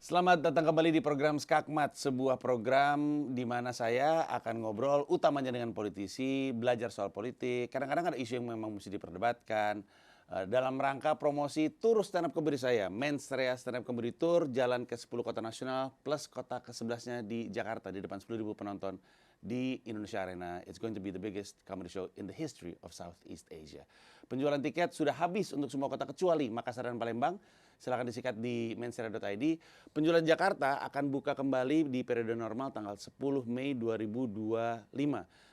Selamat datang kembali di program Skakmat, sebuah program di mana saya akan ngobrol utamanya dengan politisi, belajar soal politik. Kadang-kadang ada isu yang memang mesti diperdebatkan. Dalam rangka promosi tur stand up comedy saya, Menstrea Stand Up Comedy Tour, jalan ke 10 kota nasional plus kota ke-11-nya di Jakarta di depan 10.000 penonton di Indonesia Arena. It's going to be the biggest comedy show in the history of Southeast Asia. Penjualan tiket sudah habis untuk semua kota kecuali Makassar dan Palembang. Silakan disikat di menstrea.id. Penjualan Jakarta akan buka kembali di periode normal tanggal 10 Mei 2025.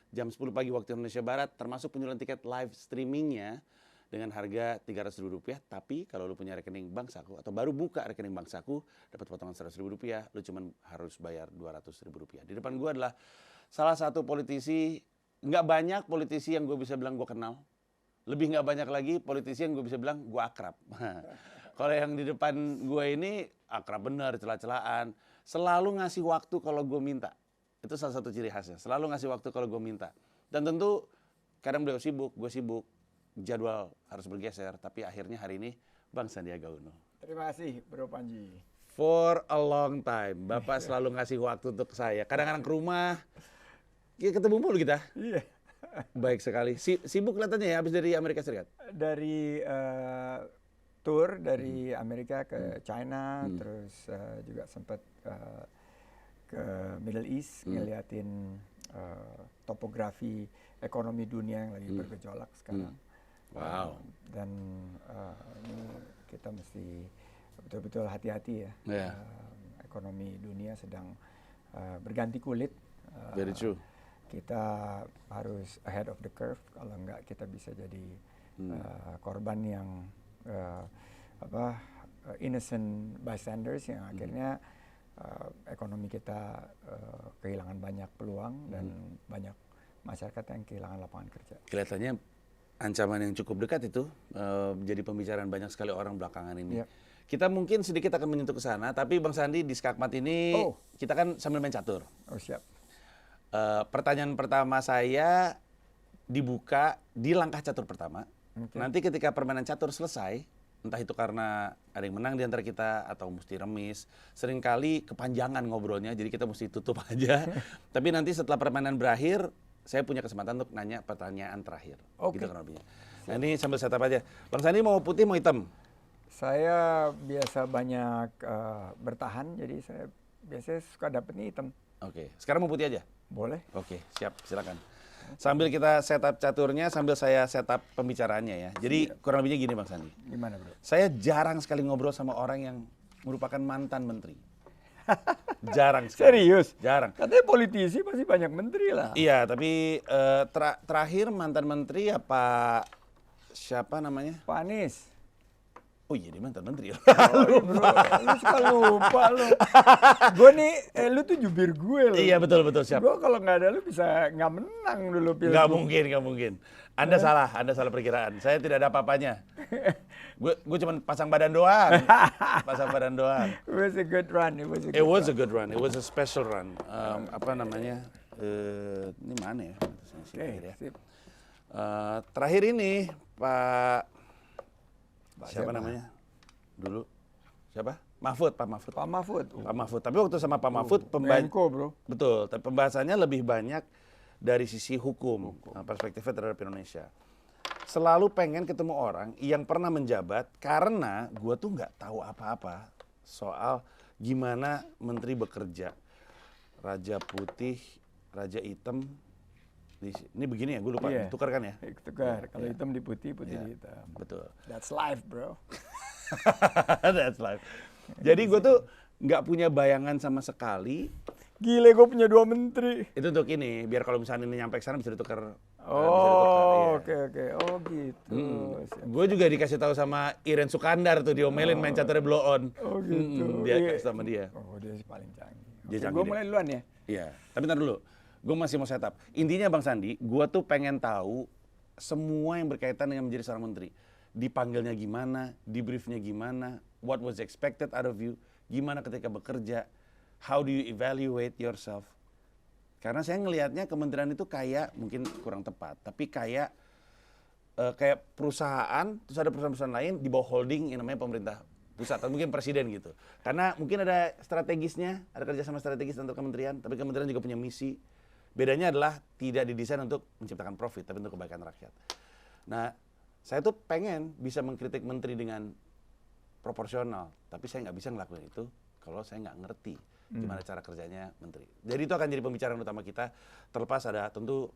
Jam 10 pagi waktu Indonesia Barat, termasuk penjualan tiket live streamingnya dengan harga Rp300.000. Tapi kalau lu punya rekening Bank Saku atau baru buka rekening Bank Saku, dapat potongan Rp100.000, lu cuma harus bayar Rp200.000. Di depan gue adalah salah satu politisi, nggak banyak politisi yang gue bisa bilang gue kenal. Lebih nggak banyak lagi politisi yang gue bisa bilang gue akrab. Kalau yang di depan gue ini akrab bener, celah-celahan. Selalu ngasih waktu kalau gue minta. Itu salah satu ciri khasnya. Selalu ngasih waktu kalau gue minta. Dan tentu kadang beliau sibuk, gue sibuk. Jadwal harus bergeser. Tapi akhirnya hari ini Bang Sandiaga Uno. Terima kasih Bro Panji. For a long time. Bapak selalu ngasih waktu untuk saya. Kadang-kadang ke rumah. Ya ketemu mulu kita. Iya. Baik sekali. Sibuk kelihatannya ya habis dari Amerika Serikat? Dari tour dari Amerika ke China, terus juga sempat ke Middle East ngeliatin topografi ekonomi dunia yang lagi bergejolak sekarang. Wow. Dan ini kita mesti betul-betul hati-hati ya. Yeah. Ekonomi dunia sedang berganti kulit. Very true. Kita harus ahead of the curve, kalau enggak kita bisa jadi korban yang innocent bystanders yang akhirnya ekonomi kita kehilangan banyak peluang dan banyak masyarakat yang kehilangan lapangan kerja. Kelihatannya ancaman yang cukup dekat itu jadi pembicaraan banyak sekali orang belakangan ini. Yep. Kita mungkin sedikit akan menyentuh ke sana, tapi Bang Sandi di Skakmat ini kita kan sambil main catur. Oh siap. Pertanyaan pertama saya dibuka di langkah catur pertama. Okay. Nanti ketika permainan catur selesai, entah itu karena ada yang menang di antara kita atau mesti remis, seringkali kepanjangan ngobrolnya, jadi kita mesti tutup aja. Tapi nanti setelah permainan berakhir, saya punya kesempatan untuk nanya pertanyaan terakhir. Okay. Gitu kurang lebihnya. Nah ini sambil setup aja. Bang Sandi mau putih mau hitam? Saya biasa banyak bertahan, jadi saya biasanya suka dapetnya hitam. Oke, sekarang mau putih aja? Boleh. Oke, siap, silakan. Sambil kita setup caturnya, sambil saya setup pembicaraannya ya. Jadi kurang lebihnya gini Bang Sandi. Gimana Bro? Saya jarang sekali ngobrol sama orang yang merupakan mantan menteri. Jarang sekali. Serius? Jarang. Katanya politisi pasti banyak menteri lah. Iya, tapi terakhir mantan menteri ya Pak, siapa namanya? Pak Anies. Oh iya, dia mantan menteri. Bro, lu suka lupa lu. Gue nih, lu tuh jubir gue loh. Iya betul siap. Gue kalau nggak ada lu bisa nggak menang dulu pilgub. Nggak mungkin. Anda salah perkiraan. Saya tidak ada apa-apanya. Gue cuma pasang badan doang. It was a good run. It was a good run. It was a special run. Apa namanya? Ini mana ya? Sip. Terakhir ini Pak siapa namanya? Dulu siapa? Pak Mahfud. Tapi waktu sama Pak Mahfud Menko, Bro. Betul, tapi pembahasannya lebih banyak dari sisi hukum. Perspektifnya terhadap Indonesia. Selalu pengen ketemu orang yang pernah menjabat karena gue tuh nggak tahu apa-apa soal gimana menteri bekerja. Raja putih, raja hitam. Ini begini ya, gue lupa. Tukar kan ya? Tukar. Kalau hitam di putih, putih di hitam. Betul. That's life, bro. That's life. Jadi gue tuh nggak punya bayangan sama sekali. Gile, gue punya 2 menteri. Itu untuk ini, biar kalau misalnya ini nyampe ke sana bisa ditukar. Oke. Oh gitu. Gue juga dikasih tahu sama Iren Sukandar tuh, diomelin main caturnya blow on. Oh gitu. Dia kasih sama dia. Oh, dia sih paling canggih. Dia canggih Gue deh. mulai duluan ya. Iya, tapi ntar dulu. Gue masih mau setup. Intinya Bang Sandi, gue tuh pengen tahu semua yang berkaitan dengan menjadi seorang menteri. Dipanggilnya gimana, di-briefnya gimana, what was expected out of you, gimana ketika bekerja, how do you evaluate yourself. Karena saya ngelihatnya kementerian itu kayak, mungkin kurang tepat, tapi kayak perusahaan, terus ada perusahaan-perusahaan lain di bawah holding yang namanya pemerintah pusat atau mungkin presiden gitu. Karena mungkin ada strategisnya, ada kerjasama strategis antar kementerian, tapi kementerian juga punya misi. Bedanya adalah tidak didesain untuk menciptakan profit, tapi untuk kebaikan rakyat. Nah, saya tuh pengen bisa mengkritik menteri dengan proporsional, tapi saya nggak bisa ngelakuin itu kalau saya nggak ngerti gimana cara kerjanya menteri. Jadi itu akan jadi pembicaraan utama kita, terlepas ada tentu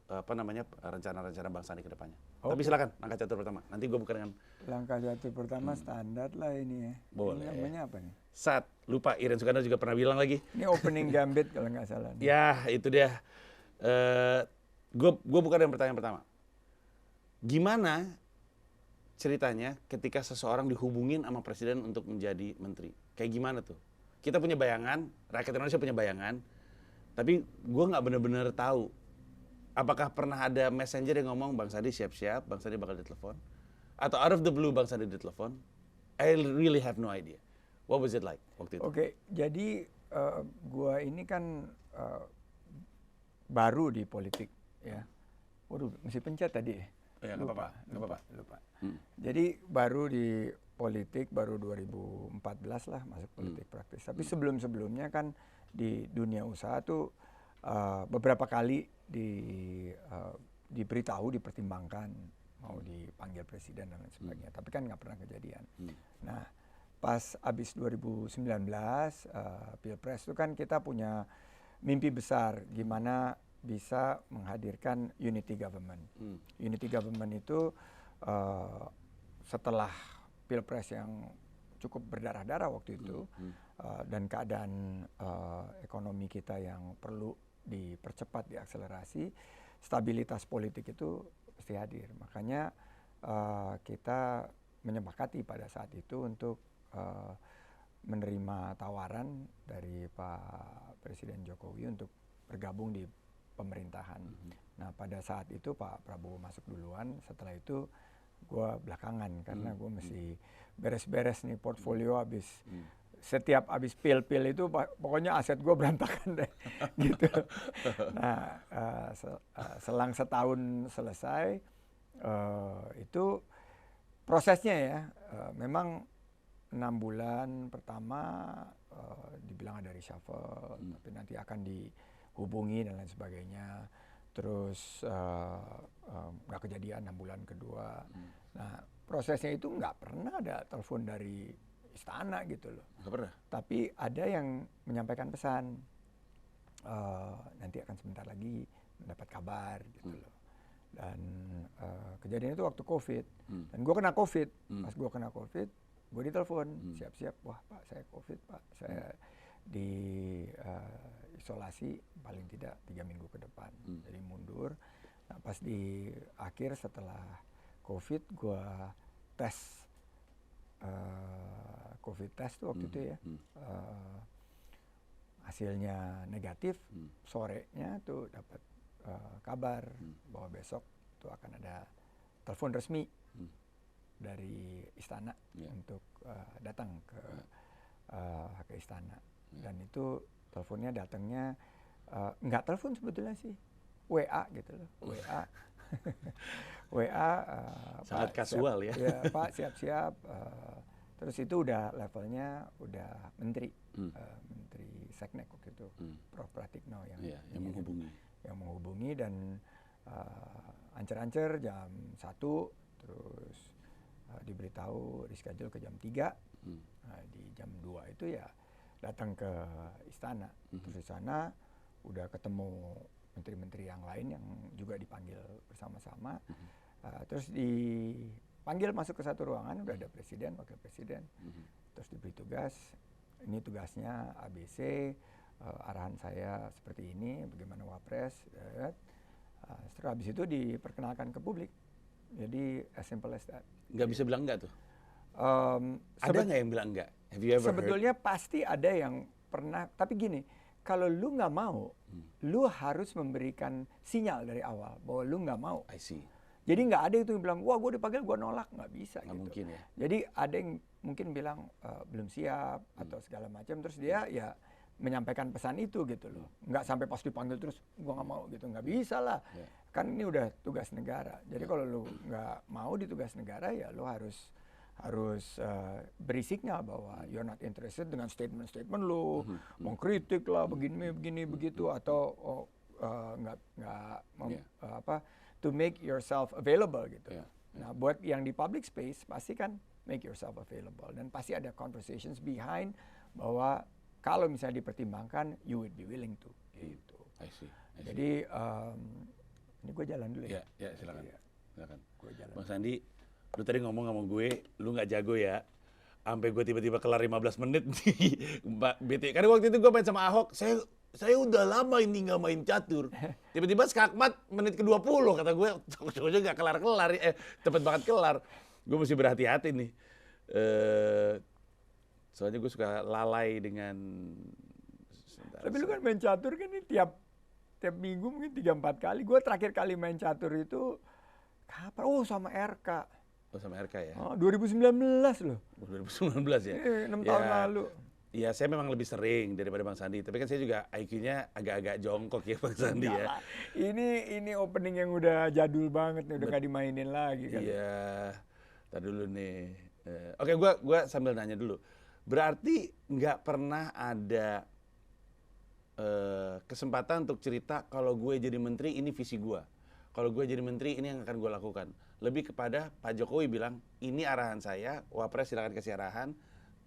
rencana-rencana Bang Sandi ke depannya. Tapi silakan langkah catur pertama. Nanti gue buka dengan langkah catur pertama standar lah ini ya. Boleh. Ini namanya apa nih? Lupa, Iren Sukandar juga pernah bilang lagi. Ini opening gambit kalau nggak salah. Ya, itu dia. Gue buka dengan pertanyaan pertama. Gimana ceritanya ketika seseorang dihubungin sama presiden untuk menjadi menteri? Kayak gimana tuh? Kita punya bayangan, rakyat Indonesia punya bayangan, tapi gue nggak benar-benar tahu. Apakah pernah ada messenger yang ngomong, Bang Sandi siap-siap, Bang Sandi bakal ditelepon? Atau out of the blue Bang Sandi ditelepon? I really have no idea. What was it like waktu itu? Oke, jadi gue ini kan baru di politik ya. Waduh, mesti pencet tadi ya? Ya, nggak apa-apa. Lupa. Jadi baru di politik, baru 2014 lah masuk politik praktis. Tapi sebelum-sebelumnya kan di dunia usaha tuh beberapa kali diberitahu, dipertimbangkan mau dipanggil presiden dan lain sebagainya. Tapi kan nggak pernah kejadian. Nah, pas abis 2019 Pilpres itu kan kita punya mimpi besar gimana bisa menghadirkan unity government. Unity government itu setelah Pilpres yang cukup berdarah-darah waktu itu dan keadaan ekonomi kita yang perlu dipercepat, diakselerasi, stabilitas politik itu pasti hadir. Makanya kita menyepakati pada saat itu untuk menerima tawaran dari Pak Presiden Jokowi untuk bergabung di pemerintahan. Nah, pada saat itu Pak Prabowo masuk duluan, setelah itu gue belakangan karena gue mesti beres-beres nih portfolio habis setiap habis pil-pil itu pokoknya aset gue berantakan deh gitu. Nah, selang setahun selesai itu prosesnya ya memang 6 bulan pertama dibilang ada reshuffle, tapi nanti akan dihubungi dan lain sebagainya. Terus nggak kejadian 6 bulan kedua. Nah, prosesnya itu nggak pernah ada telepon dari istana gitu loh. Nggak pernah? Tapi ada yang menyampaikan pesan, nanti akan sebentar lagi mendapat kabar gitu loh. Dan kejadian itu waktu COVID. Dan gue kena COVID. Pas gue kena COVID, gue ditelepon, siap-siap. Wah Pak, saya COVID Pak. Saya di isolasi paling tidak 3 minggu ke depan. Jadi mundur. Nah, pas di akhir setelah COVID, gue tes COVID test tuh waktu itu ya. Hasilnya negatif. Sorenya tuh dapat kabar bahwa besok tuh akan ada telepon resmi dari istana untuk datang ke istana. Dan itu teleponnya datangnya nggak telepon sebetulnya sih, WA gitu loh, WA. WA sangat Pak, kasual ya. Ya Pak siap-siap. Terus itu udah levelnya udah menteri, menteri Seknek waktu itu, Prof Pratikno yang menghubungi dan ancer-ancer jam 1 terus diberitahu reschedule ke jam 3. Di jam 2 itu ya datang ke istana. Terus di sana udah ketemu menteri-menteri yang lain yang juga dipanggil bersama-sama. Terus dipanggil masuk ke satu ruangan, udah ada presiden, wakil presiden. Terus diberi tugas, ini tugasnya ABC, arahan saya seperti ini, bagaimana wapres. Setelah habis itu diperkenalkan ke publik. Jadi as simple as that. Nggak bisa bilang enggak tuh? Ada nggak yang bilang enggak? Have you ever sebetulnya pasti ada yang pernah, tapi gini, kalau lu nggak mau, lu harus memberikan sinyal dari awal bahwa lu nggak mau. I see. Jadi nggak ada itu yang bilang, wah gue dipanggil, gue nolak, nggak bisa. Nggak gitu. mungkin ya. Jadi ada yang mungkin bilang belum siap atau segala macam, terus dia ya menyampaikan pesan itu gitu loh. Nggak sampai pas dipanggil terus gue nggak mau gitu, nggak bisa lah. Kan ini udah tugas negara. Jadi kalau lu nggak mau di tugas negara ya lu harus beri signal bahwa you're not interested dengan statement-statement lo, mengkritik lah begini begitu, atau to make yourself available gitu. Nah, buat yang di public space pasti kan make yourself available, dan pasti ada conversations behind bahwa kalau misalnya dipertimbangkan you would be willing to gitu. I see. Jadi ini gue jalan dulu ya. Ya, silakan. Silakan. Gue jalan. Bang Sandi, lu tadi ngomong sama gue, lu nggak jago ya. Sampai gue tiba-tiba kelar 15 menit di BT. Karena waktu itu gue main sama Ahok, saya udah lama ini nggak main catur. Tiba-tiba skakmat menit ke-20 kata gue, coba-coba nggak kelar-kelar, cepet banget kelar. Gue mesti berhati-hati nih. Soalnya gue suka lalai dengan... Tapi lu kan main catur kan ini tiap minggu mungkin 3-4 kali. Gue terakhir kali main catur itu kapan? Oh, sama RK. Oh, sama RK ya? 2019 loh. 2019 ya? 6 tahun lalu. Iya, saya memang lebih sering daripada Bang Sandi. Tapi kan saya juga IQ-nya agak-agak jongkok ya Bang Sandi ya. Ini opening yang udah jadul banget nih, udah gak dimainin lagi kan. Iya, tar dulu nih. Oke, gua sambil nanya dulu. Berarti nggak pernah ada kesempatan untuk cerita kalau gue jadi menteri ini visi gue. Kalau gue jadi menteri ini yang akan gue lakukan. Lebih kepada Pak Jokowi bilang ini arahan saya, Wapres silakan kasih arahan,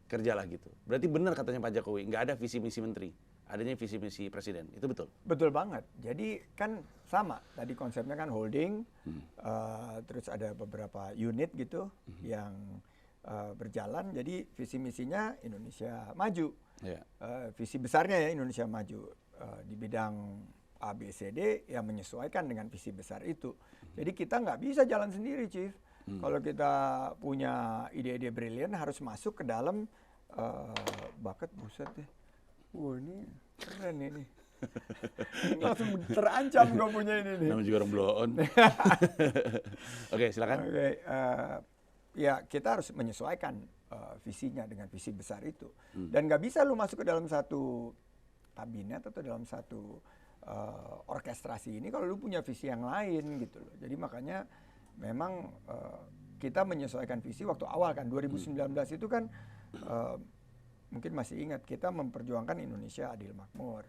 kerjalah gitu. Berarti benar katanya Pak Jokowi, nggak ada visi misi menteri, adanya visi misi presiden. Itu betul? Betul banget. Jadi kan sama. Tadi konsepnya kan holding, terus ada beberapa unit gitu yang berjalan. Jadi visi misinya Indonesia maju. Yeah. Visi besarnya ya Indonesia maju di bidang A, B, C, D yang menyesuaikan dengan visi besar itu. Jadi kita nggak bisa jalan sendiri, Chief. Kalau kita punya ide-ide brilian harus masuk ke dalam bakat, buset deh. Wah, ini keren ini. Langsung terancam gue punya ini nih. Namanya juga orang blow on. Oke, silakan. Oke, ya kita harus menyesuaikan visinya dengan visi besar itu. Dan nggak bisa lu masuk ke dalam satu kabinet atau dalam satu orkestrasi ini kalau lu punya visi yang lain gitu loh. Jadi makanya memang kita menyesuaikan visi waktu awal kan 2019 itu kan mungkin masih ingat kita memperjuangkan Indonesia adil makmur.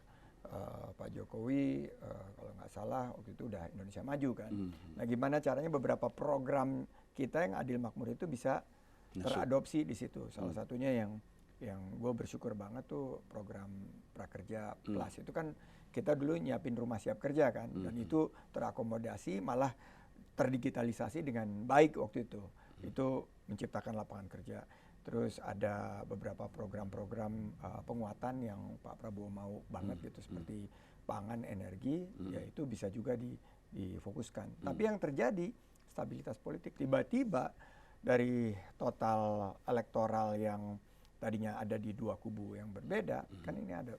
Pak Jokowi kalau nggak salah waktu itu udah Indonesia maju kan. Nah, gimana caranya beberapa program kita yang adil makmur itu bisa teradopsi di situ. Salah satunya yang gue bersyukur banget tuh program Prakerja Plus itu kan kita dulu nyiapin rumah siap kerja kan, dan itu terakomodasi malah terdigitalisasi dengan baik waktu itu. Itu menciptakan lapangan kerja. Terus ada beberapa program-program penguatan yang Pak Prabowo mau banget gitu, seperti pangan, energi, ya itu bisa juga difokuskan. Tapi yang terjadi stabilitas politik, tiba-tiba dari total elektoral yang tadinya ada di dua kubu yang berbeda, kan ini ada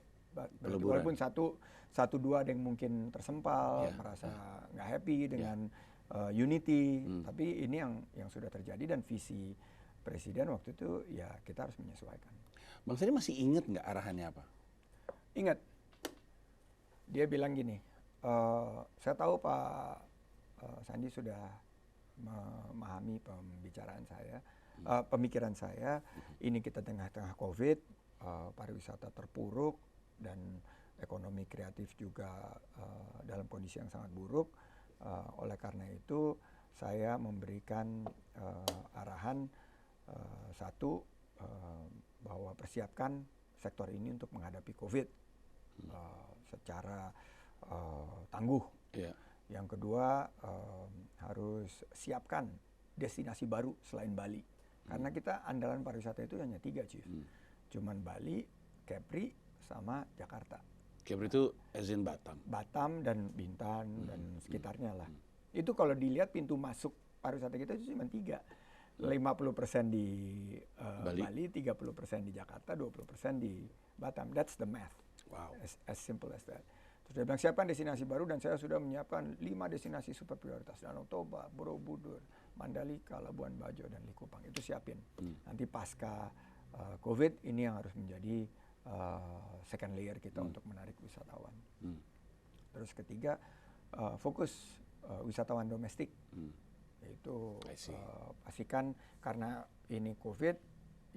walaupun satu dua ada yang mungkin tersempal, merasa nggak happy dengan unity, tapi ini yang sudah terjadi, dan visi presiden waktu itu ya kita harus menyesuaikan. Bang Sandi masih ingat nggak arahannya apa? Ingat, dia bilang gini, saya tahu Pak Sandi sudah memahami pemikiran saya. Ini kita tengah-tengah COVID, pariwisata terpuruk dan ekonomi kreatif juga dalam kondisi yang sangat buruk. Oleh karena itu saya memberikan arahan satu, bahwa persiapkan sektor ini untuk menghadapi COVID secara tangguh. Yang kedua, harus siapkan destinasi baru selain Bali. Karena kita andalan pariwisata itu hanya 3, Chief. Cuman Bali, Kepri, sama Jakarta. Kepri itu as in Batam? Batam dan Bintan dan sekitarnya lah. Itu kalau dilihat pintu masuk pariwisata kita itu cuma 3. 50% di Bali, 30% di Jakarta, 20% di Batam. That's the math. Wow. As simple as that. Terus dia bilang siapkan destinasi baru, dan saya sudah menyiapkan 5 destinasi super prioritas. Danau Toba, Borobudur, Mandalika, Labuan Bajo, dan Likupang. Itu siapin. Nanti pasca COVID ini yang harus menjadi second layer kita untuk menarik wisatawan. Terus ketiga, fokus wisatawan domestik. Yaitu pastikan karena ini COVID,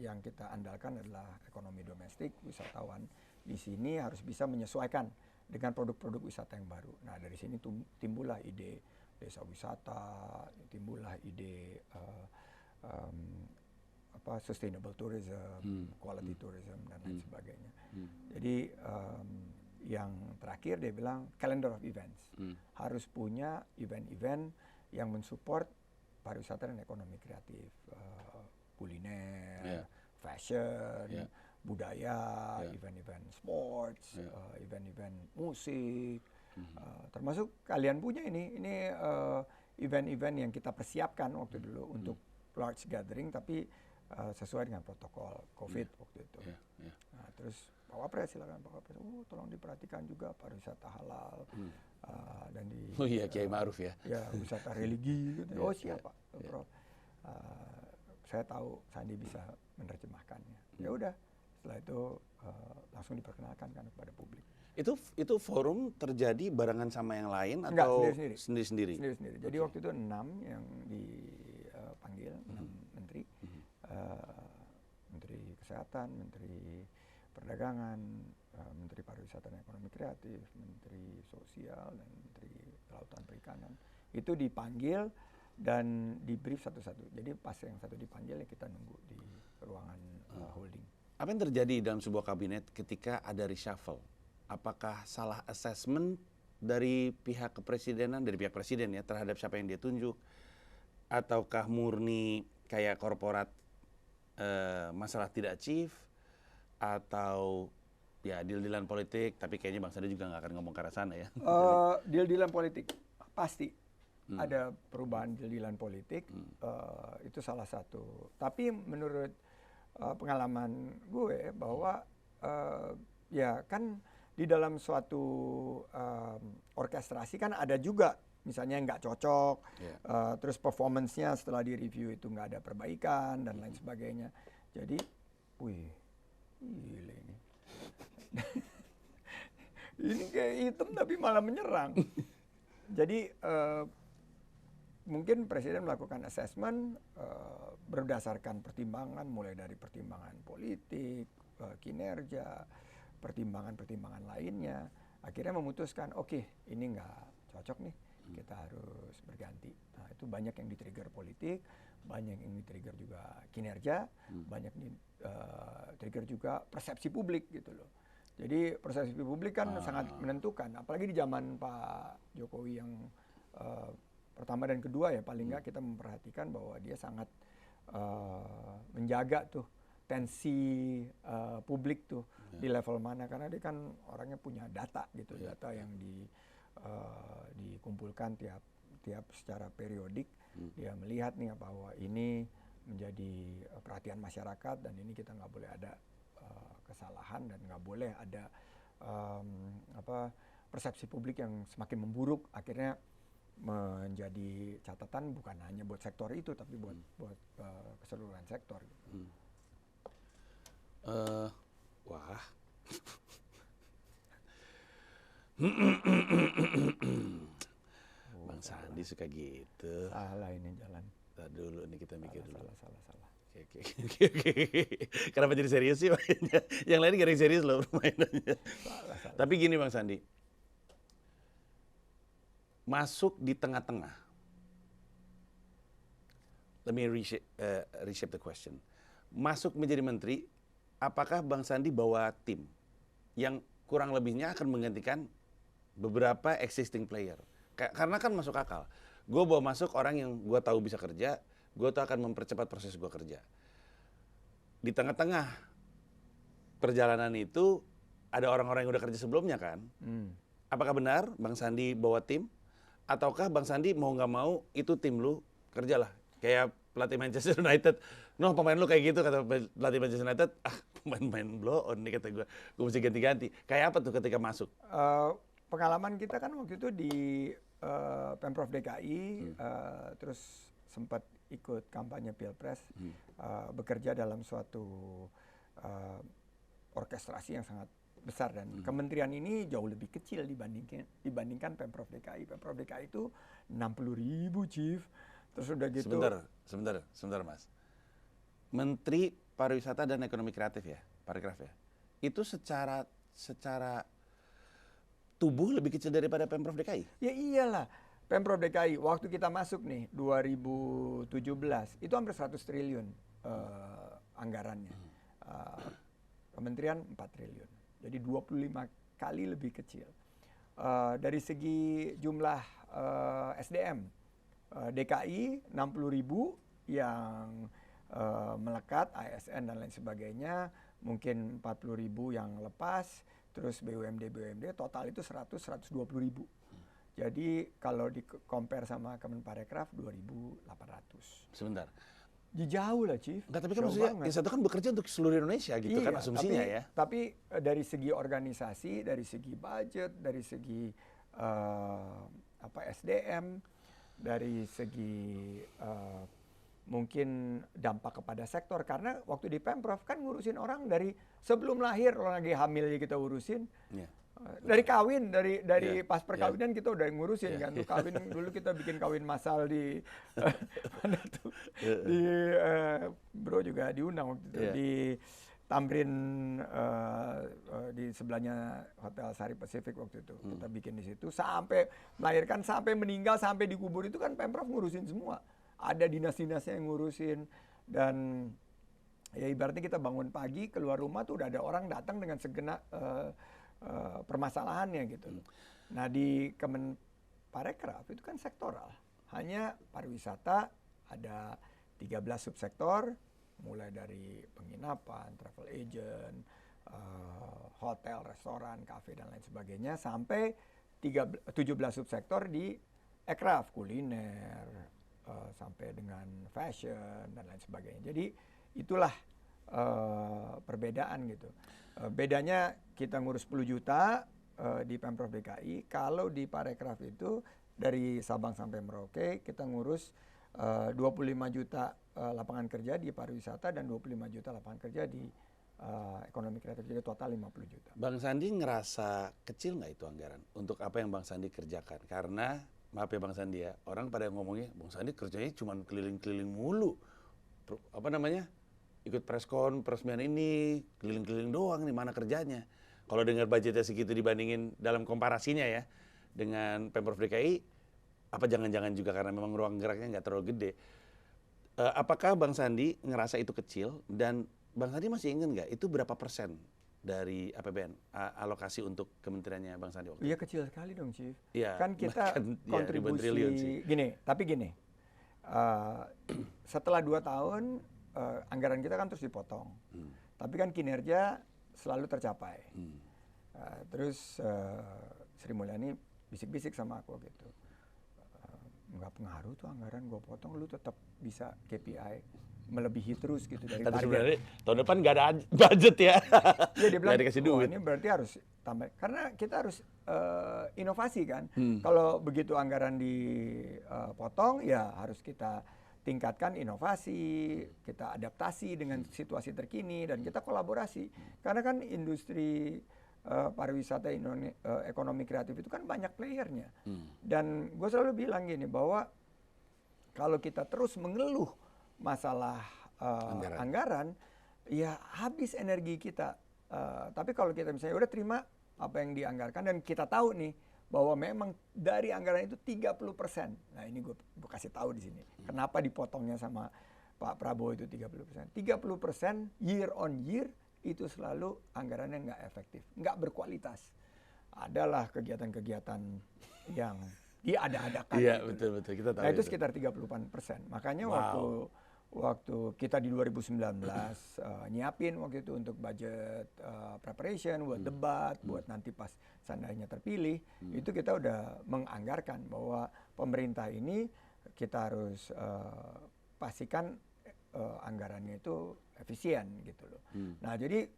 yang kita andalkan adalah ekonomi domestik, wisatawan di sini harus bisa menyesuaikan dengan produk-produk wisata yang baru. Nah dari sini timbullah ide desa wisata, timbullah ide sustainable tourism, quality tourism dan lain sebagainya. Jadi yang terakhir dia bilang calendar of events, harus punya event-event yang mensupport pariwisata dan ekonomi kreatif, kuliner, fashion, budaya, event-event sports, event-event musik, termasuk kalian punya ini event-event yang kita persiapkan waktu dulu untuk large gathering, tapi sesuai dengan protokol COVID waktu itu. Nah, terus Pak Wapres silakan Pak Wapres, tolong diperhatikan juga pariwisata halal dan di Kiai Ma'ruf ya. Ya wisata religi gitu. Siap Pak. Saya tahu Sandi bisa menerjemahkannya. Ya udah, setelah itu langsung diperkenalkan kan kepada publik. Itu forum terjadi barengan sama yang lain Enggak, atau sendiri-sendiri? Sendiri-sendiri. Jadi waktu itu 6 yang dipanggil, 6 menteri. Menteri Kesehatan, Menteri Perdagangan, Menteri Pariwisata dan Ekonomi Kreatif, Menteri Sosial, dan Menteri Kelautan Perikanan. Itu dipanggil dan di brief satu-satu. Jadi pas yang satu dipanggil ya kita nunggu di ruangan holding. Apa yang terjadi dalam sebuah kabinet ketika ada reshuffle? Apakah salah assessment dari pihak kepresidenan, dari pihak presiden ya terhadap siapa yang dia tunjuk? Ataukah murni kayak korporat masalah tidak achieve? Atau ya deal-dealan politik, tapi kayaknya Bang Sandi juga nggak akan ngomong ke arah sana ya. Deal-dealan politik, pasti ada perubahan deal-dealan politik, itu salah satu. Tapi menurut pengalaman gue bahwa ya kan di dalam suatu orkestrasi kan ada juga misalnya nggak cocok, terus performance-nya setelah di-review itu nggak ada perbaikan dan lain sebagainya. Jadi, wih, gila ini. Ini kayak hitam tapi malah menyerang. Jadi mungkin Presiden melakukan assessment berdasarkan pertimbangan, mulai dari pertimbangan politik, kinerja, pertimbangan-pertimbangan lainnya. Akhirnya memutuskan, oke, ini nggak cocok nih, kita harus berganti. Nah itu banyak yang di-trigger politik, banyak yang di-trigger juga kinerja, banyak di-trigger juga persepsi publik gitu loh. Jadi persepsi publik kan sangat menentukan, apalagi di zaman Pak Jokowi yang pertama dan kedua ya paling nggak kita memperhatikan bahwa dia sangat menjaga tuh tensi publik tuh di level mana, karena dia kan orangnya punya data gitu, data yang dikumpulkan tiap secara periodik. Dia melihat nih bahwa ini menjadi perhatian masyarakat dan ini kita nggak boleh ada kesalahan dan nggak boleh ada persepsi publik yang semakin memburuk, akhirnya menjadi catatan bukan hanya buat sektor itu tapi buat keseluruhan sektor. Wah. Bang Sandi suka gitu. Salah ini jalan. Tadi dulu nih kita mikir dulu. Salah. Oke. Kenapa jadi serius sih mainnya? Yang lain gak ada yang serius loh permainannya. Salah. Tapi gini Bang Sandi, masuk di tengah-tengah. Let me reshape the question. Masuk menjadi menteri, apakah Bang Sandi bawa tim yang kurang lebihnya akan menggantikan beberapa existing player? Karena kan masuk akal. Gue bawa masuk orang yang gue tahu bisa kerja, gue tuh akan mempercepat proses gue kerja. Di tengah-tengah perjalanan itu ada orang-orang yang udah kerja sebelumnya kan? Apakah benar Bang Sandi bawa tim? Ataukah Bang Sandi mau nggak mau itu tim lu kerjalah? Kayak pelatih Manchester United, pemain lu kayak gitu kata pelatih Manchester United, pemain blow on nih kata gue mesti ganti-ganti. Kayak apa tuh ketika masuk? Pengalaman kita kan waktu itu di Pemprov DKI, terus sempat ikut kampanye Pilpres, bekerja dalam suatu orkestrasi yang sangat besar dan kementerian ini jauh lebih kecil dibandingkan Pemprov DKI. Pemprov DKI itu 60.000 chief, Terus udah gitu. Sebentar Mas. Menteri Pariwisata dan Ekonomi Kreatif ya, Parekraf ya. Itu secara tubuh lebih kecil daripada Pemprov DKI? Ya iyalah. Pemprov DKI waktu kita masuk nih 2017 itu hampir 100 triliun anggarannya. Kementerian 4 triliun. Jadi 25 kali lebih kecil. Dari segi jumlah SDM, DKI 60.000 yang melekat, ASN dan lain sebagainya, mungkin 40.000 yang lepas, terus BUMD total itu 120.000. Jadi kalau di-compare sama Kemenparekraf 2.800. Sebentar. Jauh lah, Chief. Enggak, tapi kan maksudnya Insatu kan bekerja untuk seluruh Indonesia gitu kan asumsinya ya. Tapi dari segi organisasi, dari segi budget, dari segi SDM, dari segi mungkin dampak kepada sektor, karena waktu di Pemprov kan ngurusin orang dari sebelum lahir, orang lagi hamil kita urusin. Yeah. Dari kawin, dari pas perkawinan kita udah ngurusin kan. Tuh kawin dulu kita bikin kawin massal di Bro juga diundang waktu itu di Tamrin, di sebelahnya Hotel Sari Pacific waktu itu. Kita bikin di situ sampai melahirkan, sampai meninggal, sampai dikubur itu kan Pemprov ngurusin semua. Ada dinas-dinasnya yang ngurusin, dan ya ibaratnya kita bangun pagi keluar rumah tuh udah ada orang datang dengan segenap permasalahannya gitu. Nah di Kemenparekraf itu kan sektoral, hanya pariwisata ada 13 subsektor, mulai dari penginapan, travel agent, hotel, restoran, kafe dan lain sebagainya, sampai 17 subsektor di Ekraf, kuliner, sampai dengan fashion dan lain sebagainya. Jadi itulah perbedaan gitu. Bedanya kita ngurus 10 juta di Pemprov DKI, kalau di Parekraf itu dari Sabang sampai Merauke kita ngurus 25 juta lapangan kerja di pariwisata dan 25 juta lapangan kerja di ekonomi kreatif, jadi total 50 juta. Bang Sandi ngerasa kecil nggak itu anggaran untuk apa yang Bang Sandi kerjakan? Karena maaf ya Bang Sandi ya, orang pada ngomongnya Bang Sandi kerjanya cuma keliling-keliling mulu, ikut preskon peresmian ini, keliling-keliling doang nih, mana kerjanya. Kalau dengar budgetnya segitu dibandingin dalam komparasinya ya dengan Pemprov DKI, apa jangan-jangan juga karena memang ruang geraknya nggak terlalu gede. Apakah Bang Sandi ngerasa itu kecil, dan Bang Sandi masih ingat nggak itu berapa persen dari APBN alokasi untuk kementeriannya Bang Sandi waktu itu? Iya kecil sekali dong, Chief. Ya, kan kita kontribusi gini, setelah 2 tahun anggaran kita kan terus dipotong, tapi kan kinerja selalu tercapai. Terus Sri Mulyani bisik-bisik sama aku gitu, nggak pengaruh tuh anggaran gue potong, lu tetap bisa KPI melebihi terus gitu dari target. Sebenarnya tahun depan nggak ada budget ya. Ya dia bilang, dikasih duit. Ini berarti harus tambah, karena kita harus inovasi kan. Kalau begitu anggaran dipotong, ya harus kita tingkatkan inovasi, kita adaptasi dengan situasi terkini, dan kita kolaborasi. Karena kan industri pariwisata ekonomi kreatif itu kan banyak playernya. Dan gue selalu bilang gini, bahwa kalau kita terus mengeluh masalah anggaran, ya habis energi kita. Tapi kalau kita misalnya udah terima apa yang dianggarkan, dan kita tahu nih bahwa memang dari anggaran itu 30%. Nah ini gue kasih tahu di sini. Kenapa dipotongnya sama Pak Prabowo itu 30%. 30% year on year itu selalu anggarannya nggak efektif, nggak berkualitas. Adalah kegiatan-kegiatan yang diada-adakan. Iya gitu. Betul kita tahu. Nah itu sekitar 30%. Makanya waktu kita di 2019 nyiapin waktu itu untuk budget preparation, buat debat, buat nanti pas seandainya terpilih, itu kita udah menganggarkan bahwa pemerintah ini kita harus pastikan anggarannya itu efisien gitu loh. Nah jadi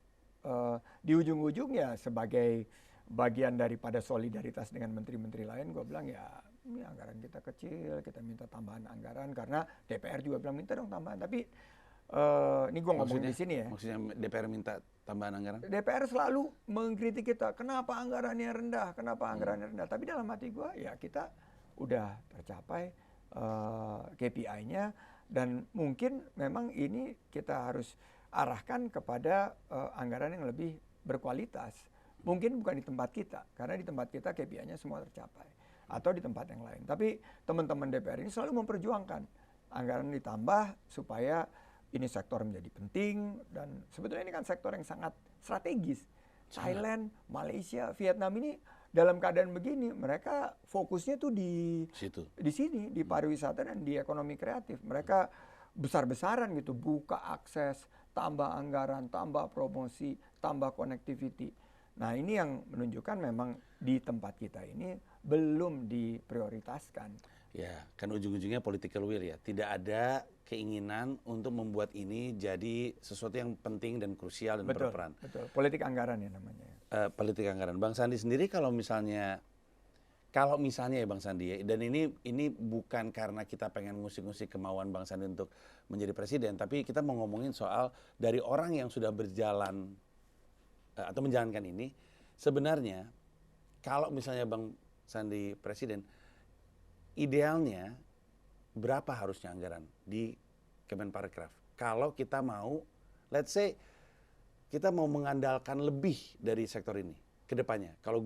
di ujung-ujung ya sebagai bagian daripada solidaritas dengan menteri-menteri lain, gue bilang ya ini anggaran kita kecil, kita minta tambahan anggaran, karena DPR juga bilang minta dong tambahan. Tapi ini gue ngomong di sini ya. Maksudnya DPR minta tambahan anggaran? DPR selalu mengkritik kita, kenapa anggarannya rendah, kenapa anggarannya rendah. Tapi dalam hati gue ya kita udah tercapai KPI-nya, dan mungkin memang ini kita harus arahkan kepada anggaran yang lebih berkualitas. Mungkin bukan di tempat kita, karena di tempat kita KPI-nya semua tercapai, atau di tempat yang lain. Tapi teman-teman DPR ini selalu memperjuangkan anggaran ditambah supaya ini sektor menjadi penting, dan sebetulnya ini kan sektor yang sangat strategis. Thailand, Malaysia, Vietnam ini dalam keadaan begini, mereka fokusnya tuh di sini, di pariwisata dan di ekonomi kreatif. Mereka besar-besaran gitu, buka akses, tambah anggaran, tambah promosi, tambah connectivity. Nah, ini yang menunjukkan memang di tempat kita ini belum diprioritaskan. Ya, kan ujung-ujungnya political will ya. Tidak ada keinginan untuk membuat ini jadi sesuatu yang penting dan krusial dan berperan. Betul, politik anggaran ya namanya. Politik anggaran. Bang Sandi sendiri kalau misalnya ya Bang Sandi ya, dan ini bukan karena kita pengen ngusik-ngusik kemauan Bang Sandi untuk menjadi presiden, tapi kita mau ngomongin soal dari orang yang sudah berjalan atau menjalankan ini, sebenarnya kalau misalnya Bang Sandi presiden, idealnya berapa harusnya anggaran di Kemenparekraf? Kalau kita mau, let's say, kita mau mengandalkan lebih dari sektor ini ke depannya. Kalau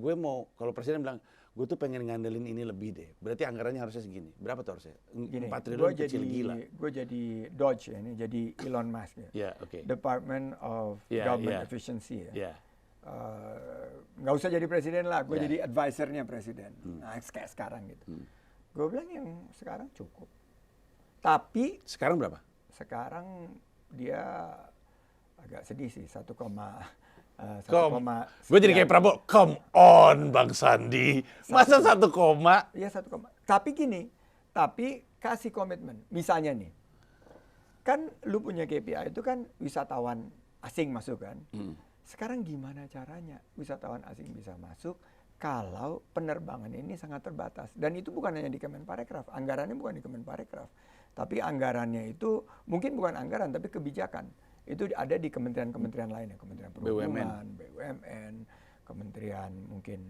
presiden bilang, gue tuh pengen ngandelin ini lebih deh. Berarti anggarannya harusnya segini. Berapa tuh harusnya? 4 triliun kecil gila. Gue jadi Dodge ya ini, jadi Elon Musk ya. Yeah, okay. Department of Government Efficiency ya. Yeah. Nggak usah jadi presiden lah, gue jadi advisernya presiden. Nah, kayak sekarang gitu. Gue bilang yang sekarang cukup. Tapi sekarang berapa? Sekarang dia agak sedih sih, 1,1. Gue jadi kayak Prabowo, come on Bang Sandi, masa 1, Iya 1, tapi gini, kasih komitmen. Misalnya nih, kan lu punya KPI itu kan wisatawan asing masuk kan. Sekarang gimana caranya wisatawan asing bisa masuk kalau penerbangan ini sangat terbatas? Dan itu bukan hanya di Kemenparekraf, anggarannya bukan di Kemenparekraf. Tapi anggarannya itu mungkin bukan anggaran, tapi kebijakan. Itu ada di kementerian-kementerian lain ya, Kementerian Perhubungan, BUMN, Kementerian mungkin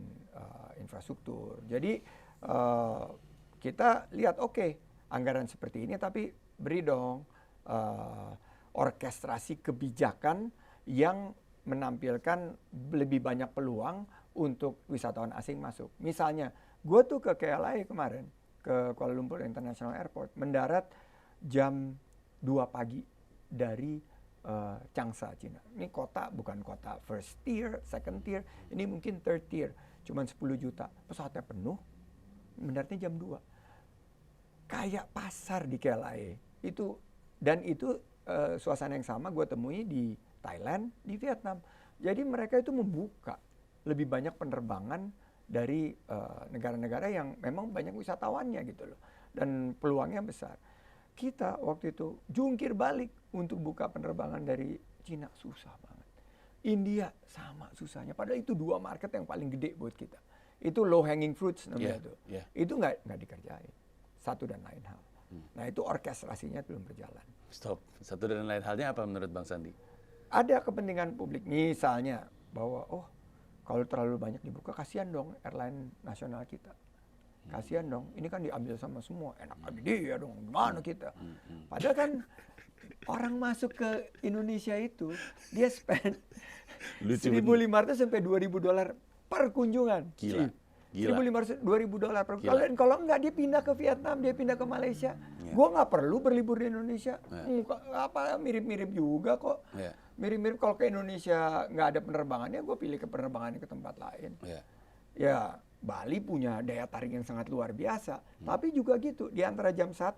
infrastruktur. Jadi kita lihat anggaran seperti ini, tapi beri dong orkestrasi kebijakan yang menampilkan lebih banyak peluang untuk wisatawan asing masuk. Misalnya, gue tuh ke KLIA kemarin, ke Kuala Lumpur International Airport, mendarat jam 2 pagi dari Changsha, Cina. Ini kota, bukan kota first tier, second tier, ini mungkin third tier, cuman 10 juta. Pesawatnya penuh, mendaratnya jam 2. Kayak pasar di KLIA. Dan itu suasana yang sama gue temui di Thailand, di Vietnam. Jadi mereka itu membuka lebih banyak penerbangan dari negara-negara yang memang banyak wisatawannya gitu loh. Dan peluangnya besar. Kita waktu itu jungkir balik untuk buka penerbangan dari Cina, susah banget. India sama susahnya. Padahal itu 2 market yang paling gede buat kita. Itu low hanging fruits namanya itu. Itu nggak dikerjain. Satu dan lain hal. Nah itu orkestrasinya belum berjalan. Stop. Satu dan lain halnya apa menurut Bang Sandi? Ada kepentingan publik. Misalnya bahwa kalau terlalu banyak dibuka, kasihan dong airline nasional kita. Kasihan dong, ini kan diambil sama semua, enak aja dia dong, gimana kita. Padahal kan orang masuk ke Indonesia itu, dia spend $1.500 sampai $2.000 per kunjungan. Gila. $1.500, $2.000 per kunjungan. Kalau enggak dia pindah ke Vietnam, dia pindah ke Malaysia. Gue nggak perlu berlibur di Indonesia. Mirip-mirip juga kok. Mirip-mirip kalau ke Indonesia nggak ada penerbangannya, gue pilih ke penerbangannya ke tempat lain. Ya Bali punya daya tarik yang sangat luar biasa. Tapi juga gitu, di antara jam 1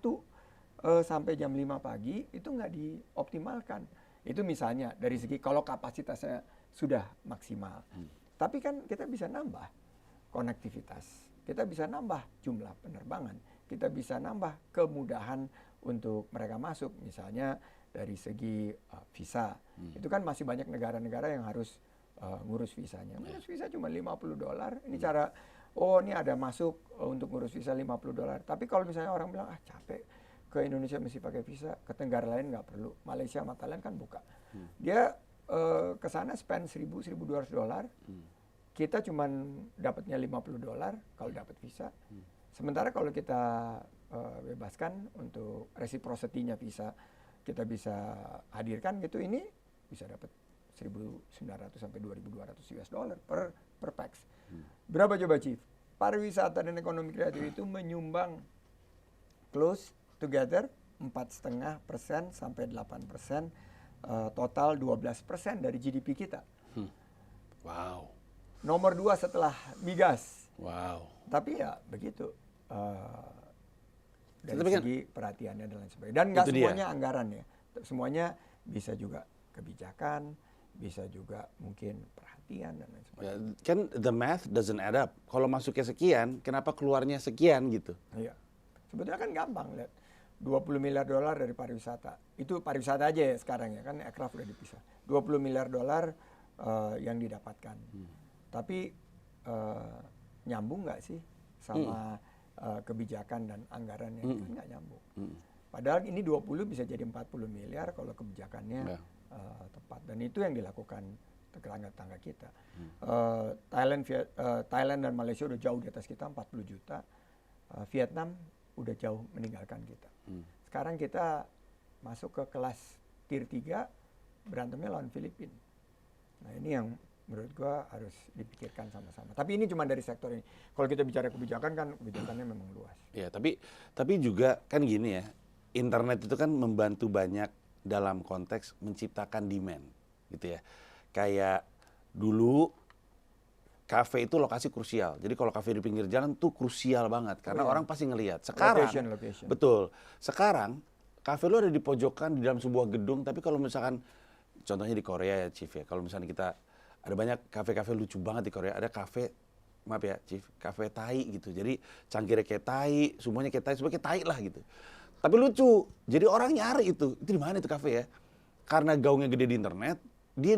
sampai jam 5 pagi itu nggak dioptimalkan. Itu misalnya dari segi kalau kapasitasnya sudah maksimal. Tapi kan kita bisa nambah konektivitas. Kita bisa nambah jumlah penerbangan. Kita bisa nambah kemudahan untuk mereka masuk. Misalnya dari segi visa. Itu kan masih banyak negara-negara yang harus ngurus visanya. Ngurus visa cuma $50. Ini cara, ini ada masuk untuk ngurus visa $50. Tapi kalau misalnya orang bilang, capek, ke Indonesia mesti pakai visa, ke negara lain nggak perlu. Malaysia sama Thailand kan buka. Dia ke sana spend $1.200. Kita cuma dapatnya $50 kalau dapat visa. Sementara kalau kita bebaskan, untuk reciprocity-nya kita bisa hadirkan gitu, ini bisa dapat 1.900 sampai 2.200 US dollar per pax. Berapa coba Chief? Pariwisata dan ekonomi kreatif itu menyumbang close together 4,5% sampai 8%, total 12% dari GDP kita. Wow. Nomor 2 setelah migas. Wow. Tapi ya begitu. Dari Tapi segi perhatiannya dan lain sebagainya. Dan nggak semuanya anggaran ya. Semuanya bisa juga kebijakan, bisa juga mungkin perhatian dan lain sebagainya. Ya, kan the math doesn't add up. Kalau masuknya sekian, kenapa keluarnya sekian gitu? Iya. Sebetulnya kan gampang lihat. 20 miliar dolar dari pariwisata. Itu pariwisata aja ya sekarang ya, kan aircraft udah dipisah. 20 miliar dolar yang didapatkan. Tapi nyambung nggak sih sama kebijakan dan anggarannya? Itu nggak nyambung. Padahal ini 20 bisa jadi 40 miliar kalau kebijakannya tepat. Dan itu yang dilakukan tetangga-tetangga kita. Thailand dan Malaysia udah jauh di atas kita, 40 juta. Vietnam udah jauh meninggalkan kita. Sekarang kita masuk ke kelas tier 3, berantemnya lawan Filipina. Nah ini yang menurut gua harus dipikirkan sama-sama. Tapi ini cuma dari sektor ini. Kalau kita bicara kebijakan kan kebijakannya memang luas. Ya, tapi juga kan gini ya, internet itu kan membantu banyak dalam konteks menciptakan demand, gitu ya. Kayak dulu kafe itu lokasi krusial. Jadi kalau kafe di pinggir jalan tuh krusial banget karena orang pasti ngelihat. Sekarang Location. betul. Sekarang kafe lu ada di pojokan di dalam sebuah gedung, tapi kalau misalkan contohnya di Korea ya Chief ya. Kalau misalnya kita ada banyak kafe-kafe lucu banget di Korea. Ada kafe, maaf ya Chief, kafe tai gitu. Jadi cangkirnya kayak tai, semuanya kayak tai lah gitu. Tapi lucu. Jadi orang nyari itu. Itu di mana itu kafe ya? Karena gaungnya gede di internet, gue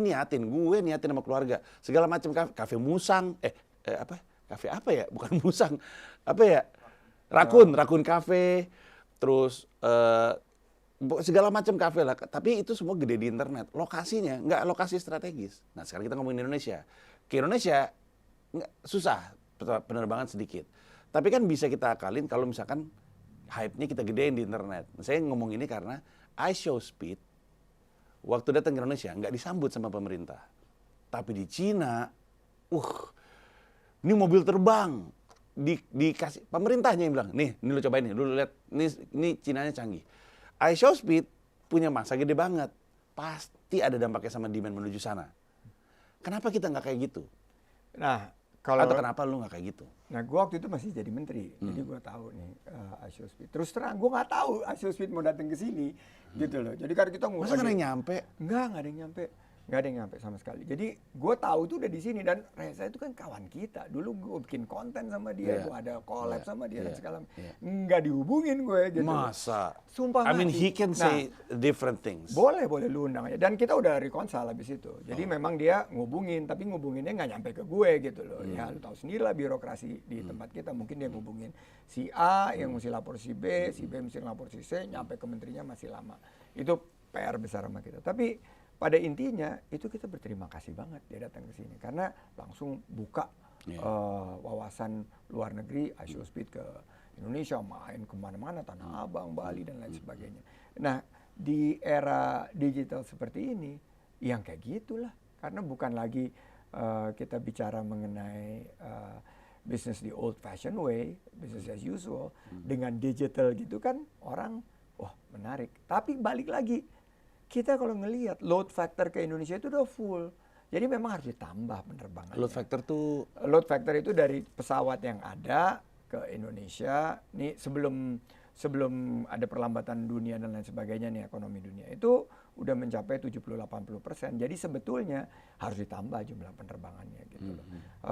niatin sama keluarga. Segala macam kafe musang, kafe apa ya? Bukan musang. Apa ya? Rakun kafe. Terus segala macam kafe lah, tapi itu semua gede di internet. Lokasinya nggak lokasi strategis. Nah sekarang kita ngomongin Indonesia. Ke Indonesia susah, penerbangan sedikit. Tapi kan bisa kita akalin kalau misalkan hype-nya kita gedein di internet. Saya ngomong ini karena iShowSpeed waktu datang ke Indonesia nggak disambut sama pemerintah. Tapi di Cina, ini mobil terbang. Dikasih pemerintahnya yang bilang, nih lu cobain nih, lu lihat, ini Cinanya canggih. iShowSpeed punya masa gede banget. Pasti ada dampaknya sama demand menuju sana. Kenapa kita nggak kayak gitu? Nah, atau kenapa lu nggak kayak gitu? Nah, gua waktu itu masih jadi menteri, jadi gua tahu nih iShowSpeed. Terus terang, gua nggak tahu iShowSpeed mau datang ke sini, gitu loh. Jadi kan kita masa nggak ada yang nyampe? Nggak ada yang nyampe. Nggak ada yang nyampe sama sekali. Jadi gue tahu itu udah di sini, dan Reza itu kan kawan kita. Dulu gue bikin konten sama dia, gue ada collab sama dia dan segala macam. Nggak dihubungin gue. Gitu. Masa? Sumpah I mean he can say different things. Boleh lu undang aja. Dan kita udah reconcile habis itu. Jadi memang dia ngubungin, tapi ngubunginnya nggak nyampe ke gue gitu loh. Ya lu tahu sendiri lah birokrasi di tempat kita. Mungkin dia ngubungin si A yang mesti lapor si B mesti lapor si C, nyampe ke menterinya masih lama. Itu PR besar sama kita. Tapi pada intinya itu kita berterima kasih banget dia datang ke sini karena langsung buka wawasan luar negeri, iShowSpeed ke Indonesia, main kemana-mana, Tanah Abang, Bali dan lain sebagainya. Nah di era digital seperti ini yang kayak gitulah, karena bukan lagi kita bicara mengenai business the old fashioned way, business as usual, dengan digital gitu kan orang menarik. Tapi balik lagi, kita kalau ngelihat load factor ke Indonesia itu udah full. Jadi memang harus ditambah penerbangannya. Load factor tuh? Load factor itu dari pesawat yang ada ke Indonesia. Nih sebelum ada perlambatan dunia dan lain sebagainya nih, ekonomi dunia itu udah mencapai 70-80%. Jadi sebetulnya harus ditambah jumlah penerbangannya gitu loh.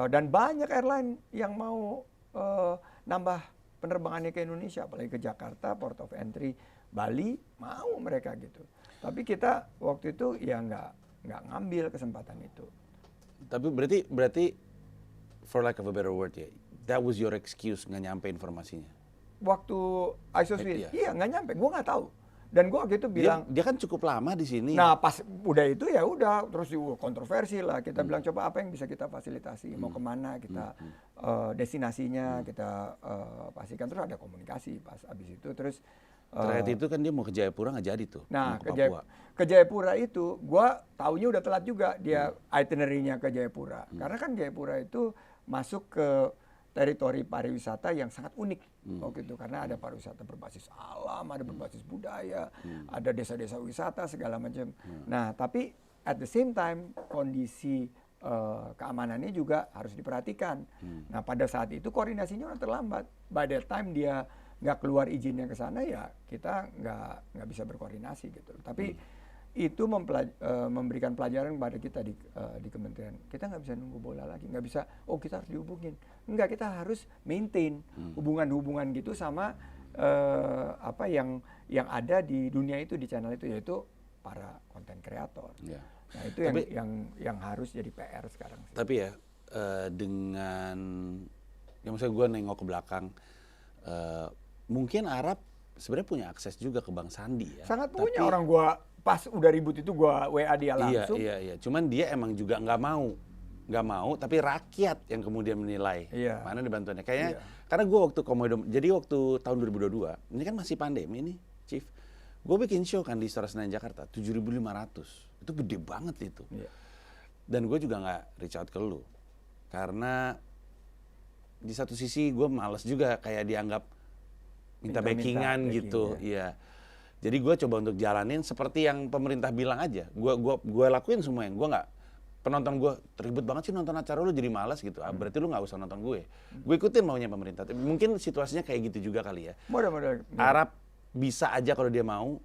Dan banyak airline yang mau nambah penerbangannya ke Indonesia, apalagi ke Jakarta, port of entry, Bali, mau mereka gitu. Tapi kita waktu itu ya nggak ngambil kesempatan itu. Tapi berarti for lack of a better word ya, that was your excuse nggak nyampe informasinya. Waktu iShowSpeed, iya nggak nyampe, gue nggak tahu. Dan gue waktu itu bilang, dia kan cukup lama di sini. nah pas udah itu ya udah terus kontroversi lah. Kita bilang coba apa yang bisa kita fasilitasi, mau kemana kita destinasinya kita pastikan, terus ada komunikasi pas abis itu terus. Terakhir itu kan dia mau ke Jayapura nggak jadi tuh. Nah ke Jayapura itu gue taunya udah telat juga dia itinerary-nya ke Jayapura. Karena kan Jayapura itu masuk ke teritori pariwisata yang sangat unik waktu itu, karena ada pariwisata berbasis alam, ada berbasis budaya, ada desa-desa wisata segala macam. Nah, tapi at the same time kondisi keamanannya juga harus diperhatikan. Nah, pada saat itu koordinasinya udah terlambat. By the time dia nggak keluar izinnya ke sana, ya kita nggak bisa berkoordinasi gitu. Tapi itu memberikan pelajaran kepada kita di kementerian. Kita nggak bisa nunggu bola lagi, nggak bisa, oh kita harus dihubungin. Enggak, kita harus maintain hubungan-hubungan gitu sama apa yang ada di dunia itu, di channel itu, yaitu para konten kreator. Ya. Nah itu yang harus jadi PR sekarang. Tapi ya dengan, ya maksudnya gue nengok ke belakang, mungkin Arab sebenarnya punya akses juga ke Bang Sandi ya. Sangat punya. Orang gue pas udah ribut itu gue WA dia langsung. Iya. Cuman dia emang juga nggak mau, tapi rakyat yang kemudian menilai mana dibantuannya. Kayaknya karena gue waktu Komodo, jadi waktu tahun 2022, ini kan masih pandemi nih, Chief. Gue bikin show kan di Istora Senayan Jakarta, 7.500. Itu gede banget itu. Iya. Dan gue juga nggak reach out ke lu. Karena di satu sisi gue males juga kayak dianggap minta backingan gitu. Iya. Jadi gue coba untuk jalanin seperti yang pemerintah bilang aja. Gue lakuin semua yang gue nggak. Penonton gue ribet banget sih nonton acara lu, jadi malas gitu. Berarti lu nggak usah nonton gue. Gue ikutin maunya pemerintah. Mungkin situasinya kayak gitu juga kali ya. Mudah-mudahan. Arab bisa aja kalau dia mau,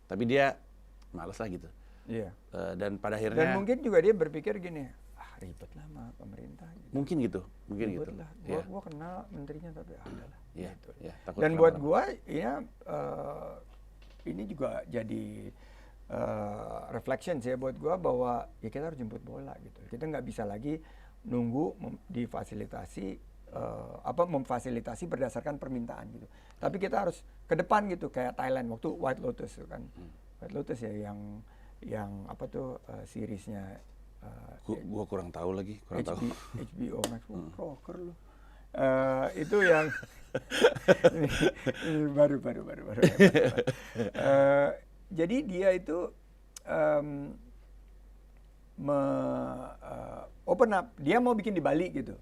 tapi dia malas lah gitu. Iya. Dan pada akhirnya. Dan mungkin juga dia berpikir gini, ribet lah sama pemerintah. Gitu. Mungkin gitu. Gitu. Gue kenal menterinya tapi adalah. Iya. Gitu. Ya, dan buat gue, ya. Ini juga jadi reflection sih buat gue bahwa ya kita harus jemput bola gitu. Kita nggak bisa lagi nunggu difasilitasi memfasilitasi berdasarkan permintaan gitu. Tapi kita harus ke depan gitu, kayak Thailand waktu White Lotus kan. White Lotus ya yang apa tuh seriesnya. Gua kurang tahu lagi, HBO Max, rocker lu. Itu yang ini baru. Jadi dia itu open up, dia mau bikin di Bali gitu.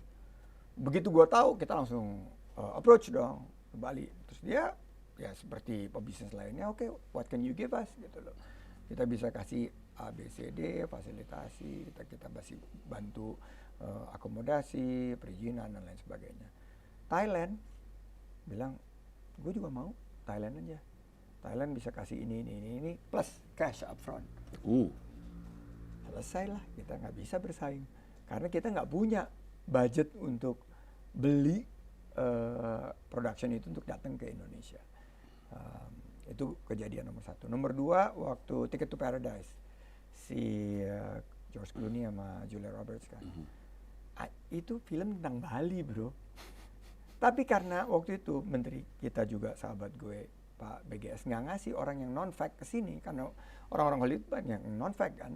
Begitu gue tahu, kita langsung approach dong ke Bali. Terus dia ya seperti pebisnis lainnya, oke, what can you give us gitu loh. Kita bisa kasih ABCD, fasilitasi, kita masih bantu akomodasi, perizinan dan lain sebagainya. Thailand bilang, gue juga mau Thailand aja. Thailand bisa kasih ini plus cash up front. Selesai lah, kita nggak bisa bersaing karena kita nggak punya budget untuk beli production itu untuk datang ke Indonesia. Itu kejadian nomor satu. Nomor dua, waktu Ticket to Paradise si George Clooney sama Julia Roberts kan. Itu film tentang Bali, bro. Tapi karena waktu itu menteri kita juga sahabat gue, Pak BGS, nggak ngasih orang yang non-fact ke sini karena orang-orang Hollywood banyak yang non-fact kan.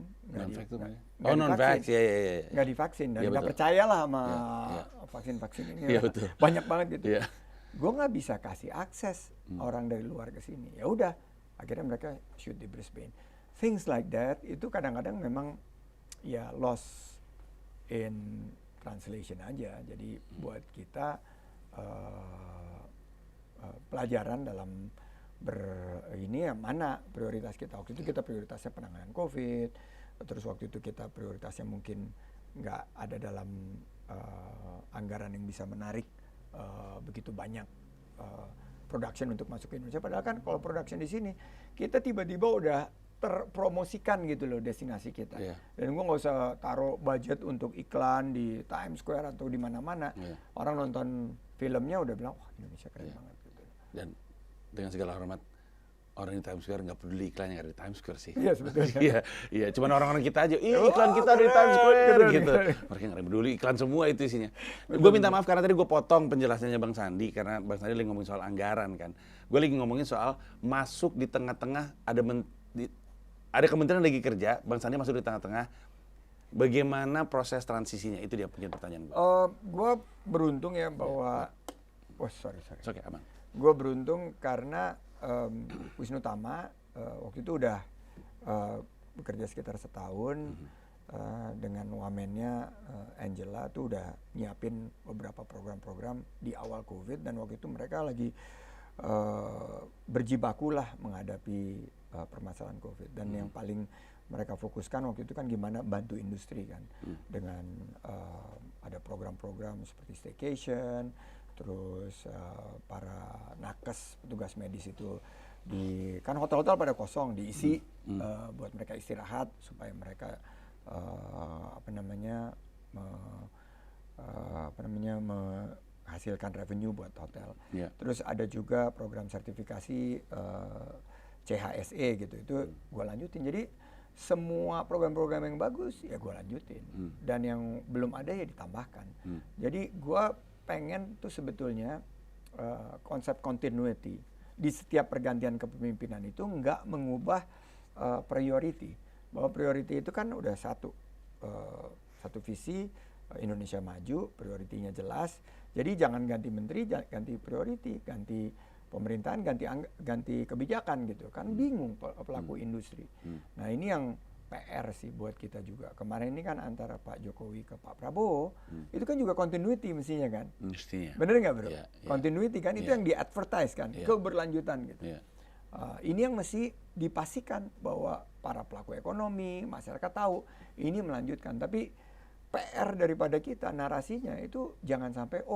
Non-fact, ya. Nggak divaksin dan nggak percaya lah sama vaksin-vaksin ini. Ya, banyak banget gitu. Ya. Gue nggak bisa kasih akses orang dari luar ke sini. Ya udah, akhirnya mereka shoot di Brisbane. Things like that itu kadang-kadang memang ya lost in translation aja. Jadi buat kita pelajaran dalam ini ya, mana prioritas kita. Waktu itu kita prioritasnya penanganan COVID, terus waktu itu kita prioritasnya mungkin nggak ada dalam anggaran yang bisa menarik begitu banyak production untuk masuk ke Indonesia. Padahal kan kalau production di sini kita tiba-tiba udah terpromosikan gitu loh destinasi kita. Dan gue nggak usah taruh budget untuk iklan di Times Square atau di mana-mana. Orang nonton filmnya udah bilang, wah Indonesia keren banget gitu. Dan dengan segala hormat, Orang di Times Square nggak peduli iklannya ada di Times Square sih. Iya sebetulnya. Iya, cuman orang-orang kita aja, iklan kita ada di Times Square gitu. Mereka nggak peduli, iklan semua itu isinya. Gue minta maaf karena tadi gue potong penjelasannya Bang Sandi, karena Bang Sandi lagi ngomongin soal anggaran kan. Gue lagi ngomongin soal masuk di tengah-tengah, ada kementerian lagi kerja, Bang Sandi masuk di tengah-tengah. Bagaimana proses transisinya? Itu dia mungkin pertanyaan gue. Gue beruntung ya bahwa, sorry. Oke, aman. Gue beruntung karena Wisnu Tama waktu itu udah bekerja sekitar setahun dengan wamennya Angela tuh udah nyiapin beberapa program-program di awal COVID, dan waktu itu mereka lagi berjibaku lah menghadapi permasalahan COVID, dan yang paling mereka fokuskan waktu itu kan gimana bantu industri kan dengan ada program-program seperti staycation. Terus para nakes, petugas medis itu kan hotel-hotel pada kosong diisi buat mereka istirahat supaya mereka menghasilkan revenue buat hotel. Yeah. Terus ada juga program sertifikasi CHSE gitu, itu gue lanjutin. Jadi semua program-program yang bagus ya gue lanjutin, dan yang belum ada ya ditambahkan. Jadi gue pengen tuh sebetulnya konsep continuity di setiap pergantian kepemimpinan itu nggak mengubah priority, bahwa priority itu kan udah satu visi Indonesia maju, prioritinya jelas. Jadi jangan ganti menteri, ganti priority, ganti pemerintahan, ganti kebijakan gitu kan, bingung pelaku industri. Nah ini yang PR sih buat kita juga. Kemarin ini kan antara Pak Jokowi ke Pak Prabowo, itu kan juga continuity mestinya kan. Mestinya. Bener nggak bro? Yeah. Continuity kan, itu yang di-advertise kan, keberlanjutan gitu. Ini yang mesti dipastikan bahwa para pelaku ekonomi, masyarakat tahu, ini melanjutkan. Tapi PR daripada kita, narasinya itu jangan sampai,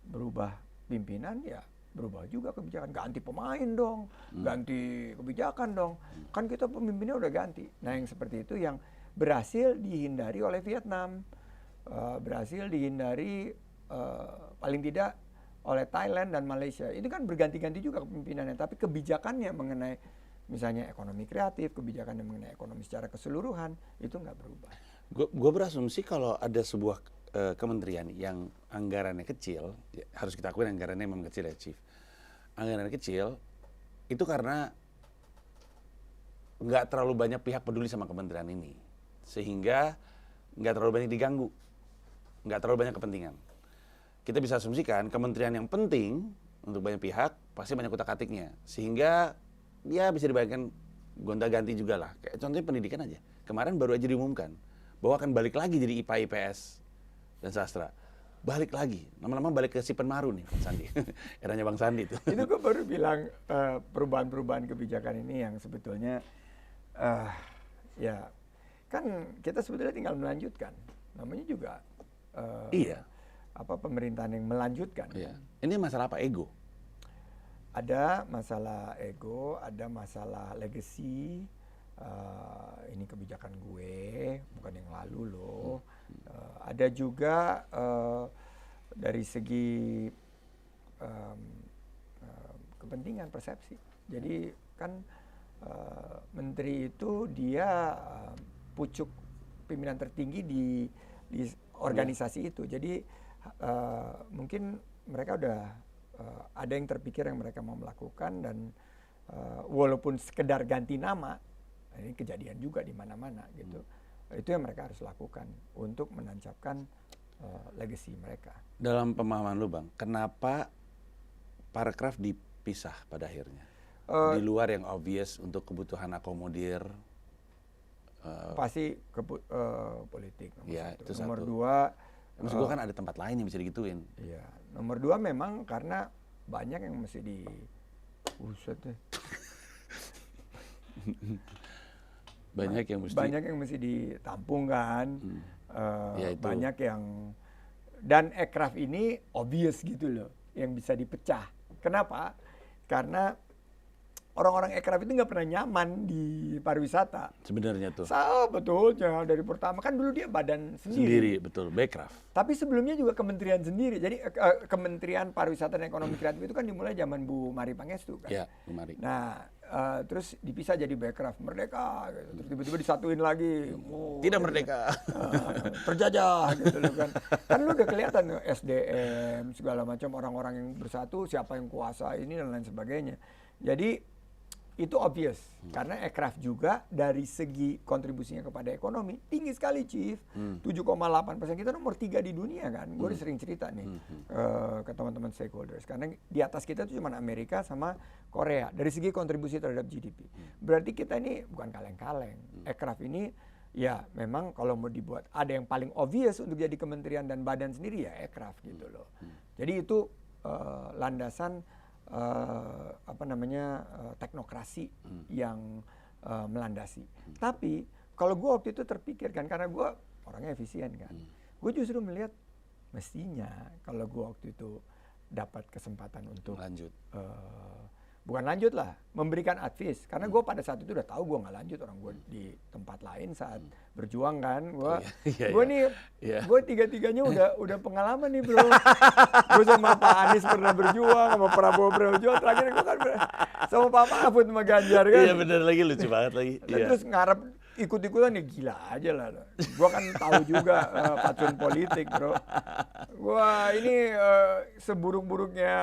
berubah pimpinan ya, berubah juga kebijakan, ganti pemain dong, ganti kebijakan dong, kan kita pemimpinnya udah ganti. Nah yang seperti itu yang berhasil dihindari oleh Vietnam, berhasil dihindari paling tidak oleh Thailand dan Malaysia. Itu kan berganti-ganti juga kepemimpinannya, tapi kebijakannya mengenai misalnya ekonomi kreatif, kebijakannya mengenai ekonomi secara keseluruhan itu nggak berubah. Gue berasumsi kalau ada sebuah kementerian yang anggarannya kecil, ya, harus kita akui anggarannya memang kecil ya Chief. Anggarannya kecil itu karena nggak terlalu banyak pihak peduli sama kementerian ini, sehingga nggak terlalu banyak diganggu, nggak terlalu banyak kepentingan. Kita bisa asumsikan kementerian yang penting untuk banyak pihak pasti banyak utak-atiknya, sehingga ya bisa dibayangkan gonta-ganti juga lah. Kayak contohnya pendidikan aja, kemarin baru aja diumumkan bahwa akan balik lagi jadi IPA, IPS dan sastra. Balik lagi, lama-lama balik ke si Penmaru nih Bang Sandi. Eranya Bang Sandi itu. Itu gue baru bilang perubahan-perubahan kebijakan ini yang sebetulnya ya kan kita sebetulnya tinggal melanjutkan. Namanya juga iya. Pemerintahan yang melanjutkan. Iya. Ini masalah apa? Ego? Ada masalah ego, ada masalah legacy. Ini kebijakan gue, bukan yang lalu loh. Ada juga dari segi kepentingan persepsi. Jadi kan menteri itu dia pucuk pimpinan tertinggi di organisasi itu. Jadi mungkin mereka udah ada yang terpikir yang mereka mau melakukan, dan walaupun sekedar ganti nama, ini kejadian juga di mana-mana gitu. Itu yang mereka harus lakukan untuk menancapkan legacy mereka. Dalam pemahaman lu Bang, kenapa paragraf dipisah pada akhirnya? Di luar yang obvious untuk kebutuhan akomodir. Pasti politik nomor ya, satu. Itu nomor satu. Dua, maksud gua kan ada tempat lain yang bisa digituin. Iya. Nomor dua memang karena banyak yang mesti banyak yang mesti ditampung kan. Ya, banyak yang, dan aircraft ini obvious gitu loh yang bisa dipecah. Kenapa? Karena orang-orang aircraft itu nggak pernah nyaman di pariwisata. Sebenarnya tuh. Betulnya dari pertama kan dulu dia badan sendiri. Betul, Backcraft. Tapi sebelumnya juga kementerian sendiri. Jadi Kementerian Pariwisata dan Ekonomi Kreatif itu kan dimulai zaman Bu Mari Pangestu kan. Ya, Bu Mari. Nah, terus dipisah jadi Bekraf, merdeka gitu. Terus tiba-tiba disatuin lagi. Tidak merdeka. Terjajah gitu loh kan. Kan lu udah kelihatan tuh SDM segala macam, orang-orang yang bersatu, siapa yang kuasa ini dan lain sebagainya. Jadi itu obvious karena aircraft juga dari segi kontribusinya kepada ekonomi tinggi sekali, Chief. 7,8%, kita nomor 3 di dunia kan. Gue udah sering cerita nih ke teman-teman stakeholders, karena di atas kita tuh cuma Amerika sama Korea dari segi kontribusi terhadap GDP. Berarti kita ini bukan kaleng-kaleng. Aircraft ini ya memang kalau mau dibuat ada yang paling obvious untuk jadi kementerian dan badan sendiri ya aircraft gitu loh. Jadi itu landasan teknokrasi yang melandasi. Tapi kalau gue waktu itu terpikir kan, karena gue orangnya efisien kan, gue justru melihat mestinya kalau gue waktu itu dapat kesempatan untuk lanjut, bukan lanjut lah, memberikan advice, karena gue pada saat itu udah tahu gue nggak lanjut, orang gue di tempat lain saat berjuang kan, gue tiga-tiganya udah pengalaman nih bro. Gue sama Pak Anies pernah berjuang, sama Prabowo pernah berjuang, terakhir gue kan sama Pak Mahfud sama Ganjar kan. Iya bener lagi, lucu banget lagi. Terus ngarep ikut-ikutan ya gila aja lah. Gue kan tahu juga patsun politik bro. Wah ini seburuk-buruknya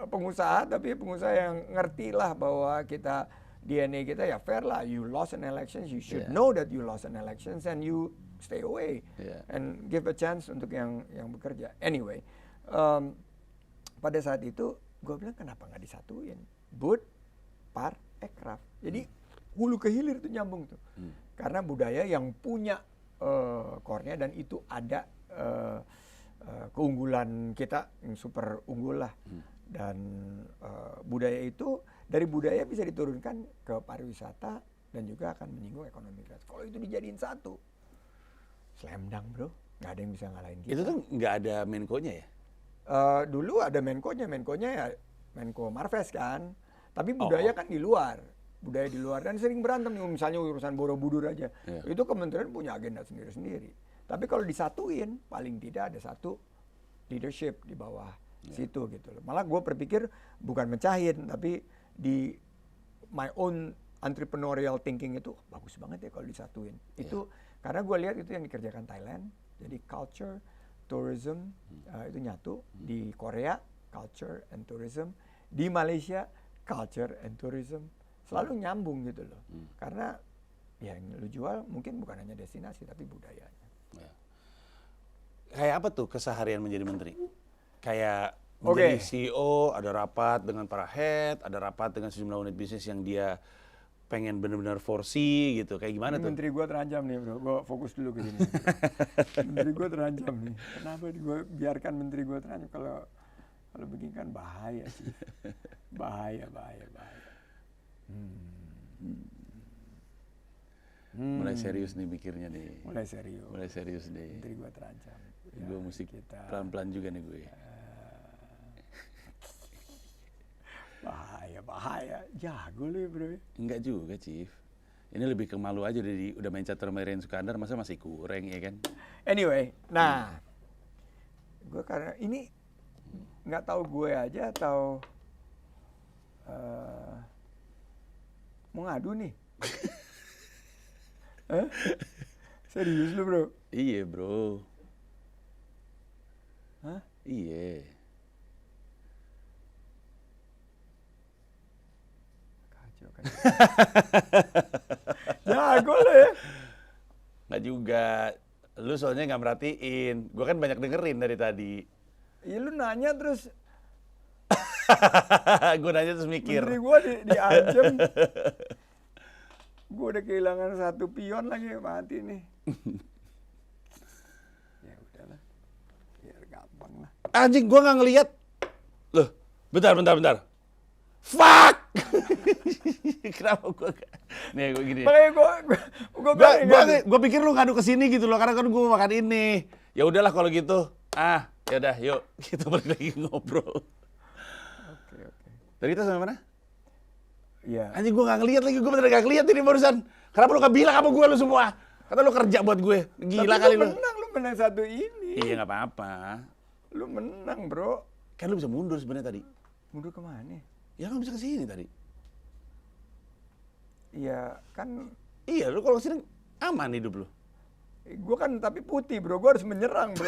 pengusaha, tapi pengusaha yang ngerti lah bahwa kita DNA kita ya fair lah. You lost an election, you should know that you lost an election and you stay away and give a chance untuk yang bekerja. Anyway, pada saat itu gue bilang kenapa nggak disatuin? Bud, Par, Aircraft. Jadi hulu ke hilir tuh nyambung tuh. Karena budaya yang punya core-nya dan itu ada keunggulan kita yang super unggul lah. Dan budaya itu dari budaya bisa diturunkan ke pariwisata dan juga akan menyinggung ekonomi kreatif. Kalau itu dijadiin satu, slam dunk bro, nggak ada yang bisa ngalahin kita. Itu tuh nggak ada Menko-nya ya? Dulu ada Menko-nya ya Menko Marves kan. Tapi budaya kan di luar. Budaya di luar dan sering berantem nih, misalnya urusan Borobudur aja. Itu kementerian punya agenda sendiri-sendiri. Tapi kalau disatuin, paling tidak ada satu leadership di bawah situ gitu loh. Malah gue berpikir bukan mecahin, tapi di my own entrepreneurial thinking itu bagus banget ya kalau disatuin. Itu karena gue lihat itu yang dikerjakan Thailand. Jadi culture, tourism itu nyatu. Di Korea, culture and tourism. Di Malaysia, culture and tourism. Selalu nyambung gitu loh. Karena ya yang lu jual mungkin bukan hanya destinasi tapi budayanya. Kayak apa tuh keseharian menjadi menteri? Kayak menjadi CEO, ada rapat dengan para head, ada rapat dengan sejumlah unit bisnis yang dia pengen benar-benar foresee gitu. Kayak gimana tuh? Menteri gue terancam nih bro, gue fokus dulu ke sini. Menteri gue terancam nih. Kenapa gue biarkan menteri gue terancam? Kalau begini kan bahaya sih. Bahaya. Mulai serius nih mikirnya nih. Mulai serius nih. Menteri gue terancam. Gue mesti pelan-pelan juga nih gue. Bahaya. Jago lu ya bro. Enggak juga, Chief. Ini lebih ke malu aja udah main catur sama Ren Sukandar, masa masih kurang ya kan? Anyway, nah. Gue karena ini nggak tahu gue aja atau mau ngadu nih. Serius lu bro? Iya bro. Hah? Iya. Kacau. Jago lo ya? Nggak juga. Lu soalnya nggak merhatiin. Gue kan banyak dengerin dari tadi. Iya lu nanya terus. Gue nanya terus mikir. Menteri gue diancam. Gue udah kehilangan satu pion lagi, mati nih. Ya udahlah. Biar gampang lah. Anjing, gue nggak ngelihat. Loh, bentar. Fuck! Kenapa gue nih gue gini. Makanya gue pikir lu ngadu ke sini gitu loh, karena kan gue makan ini. Ya udahlah kalau gitu. Ya udah, yuk kita balik lagi ngobrol. Oke. Tadi kita sampai mana? Iya. Anjing, gue nggak ngelihat lagi, gue bener nggak ngelihat ini barusan. Kenapa lu nggak bilang sama gue lu semua? Kata lu kerja buat gue. Gila kali lu. Lu menang satu ini. Iya nggak apa-apa. Lu menang bro. Kan lu bisa mundur sebenarnya tadi. Mundur kemana? Ya kan bisa ke sini tadi. Ya kan. Iya, lu kalau kesini aman hidup lu. Gue kan tapi putih bro, gue harus menyerang bro.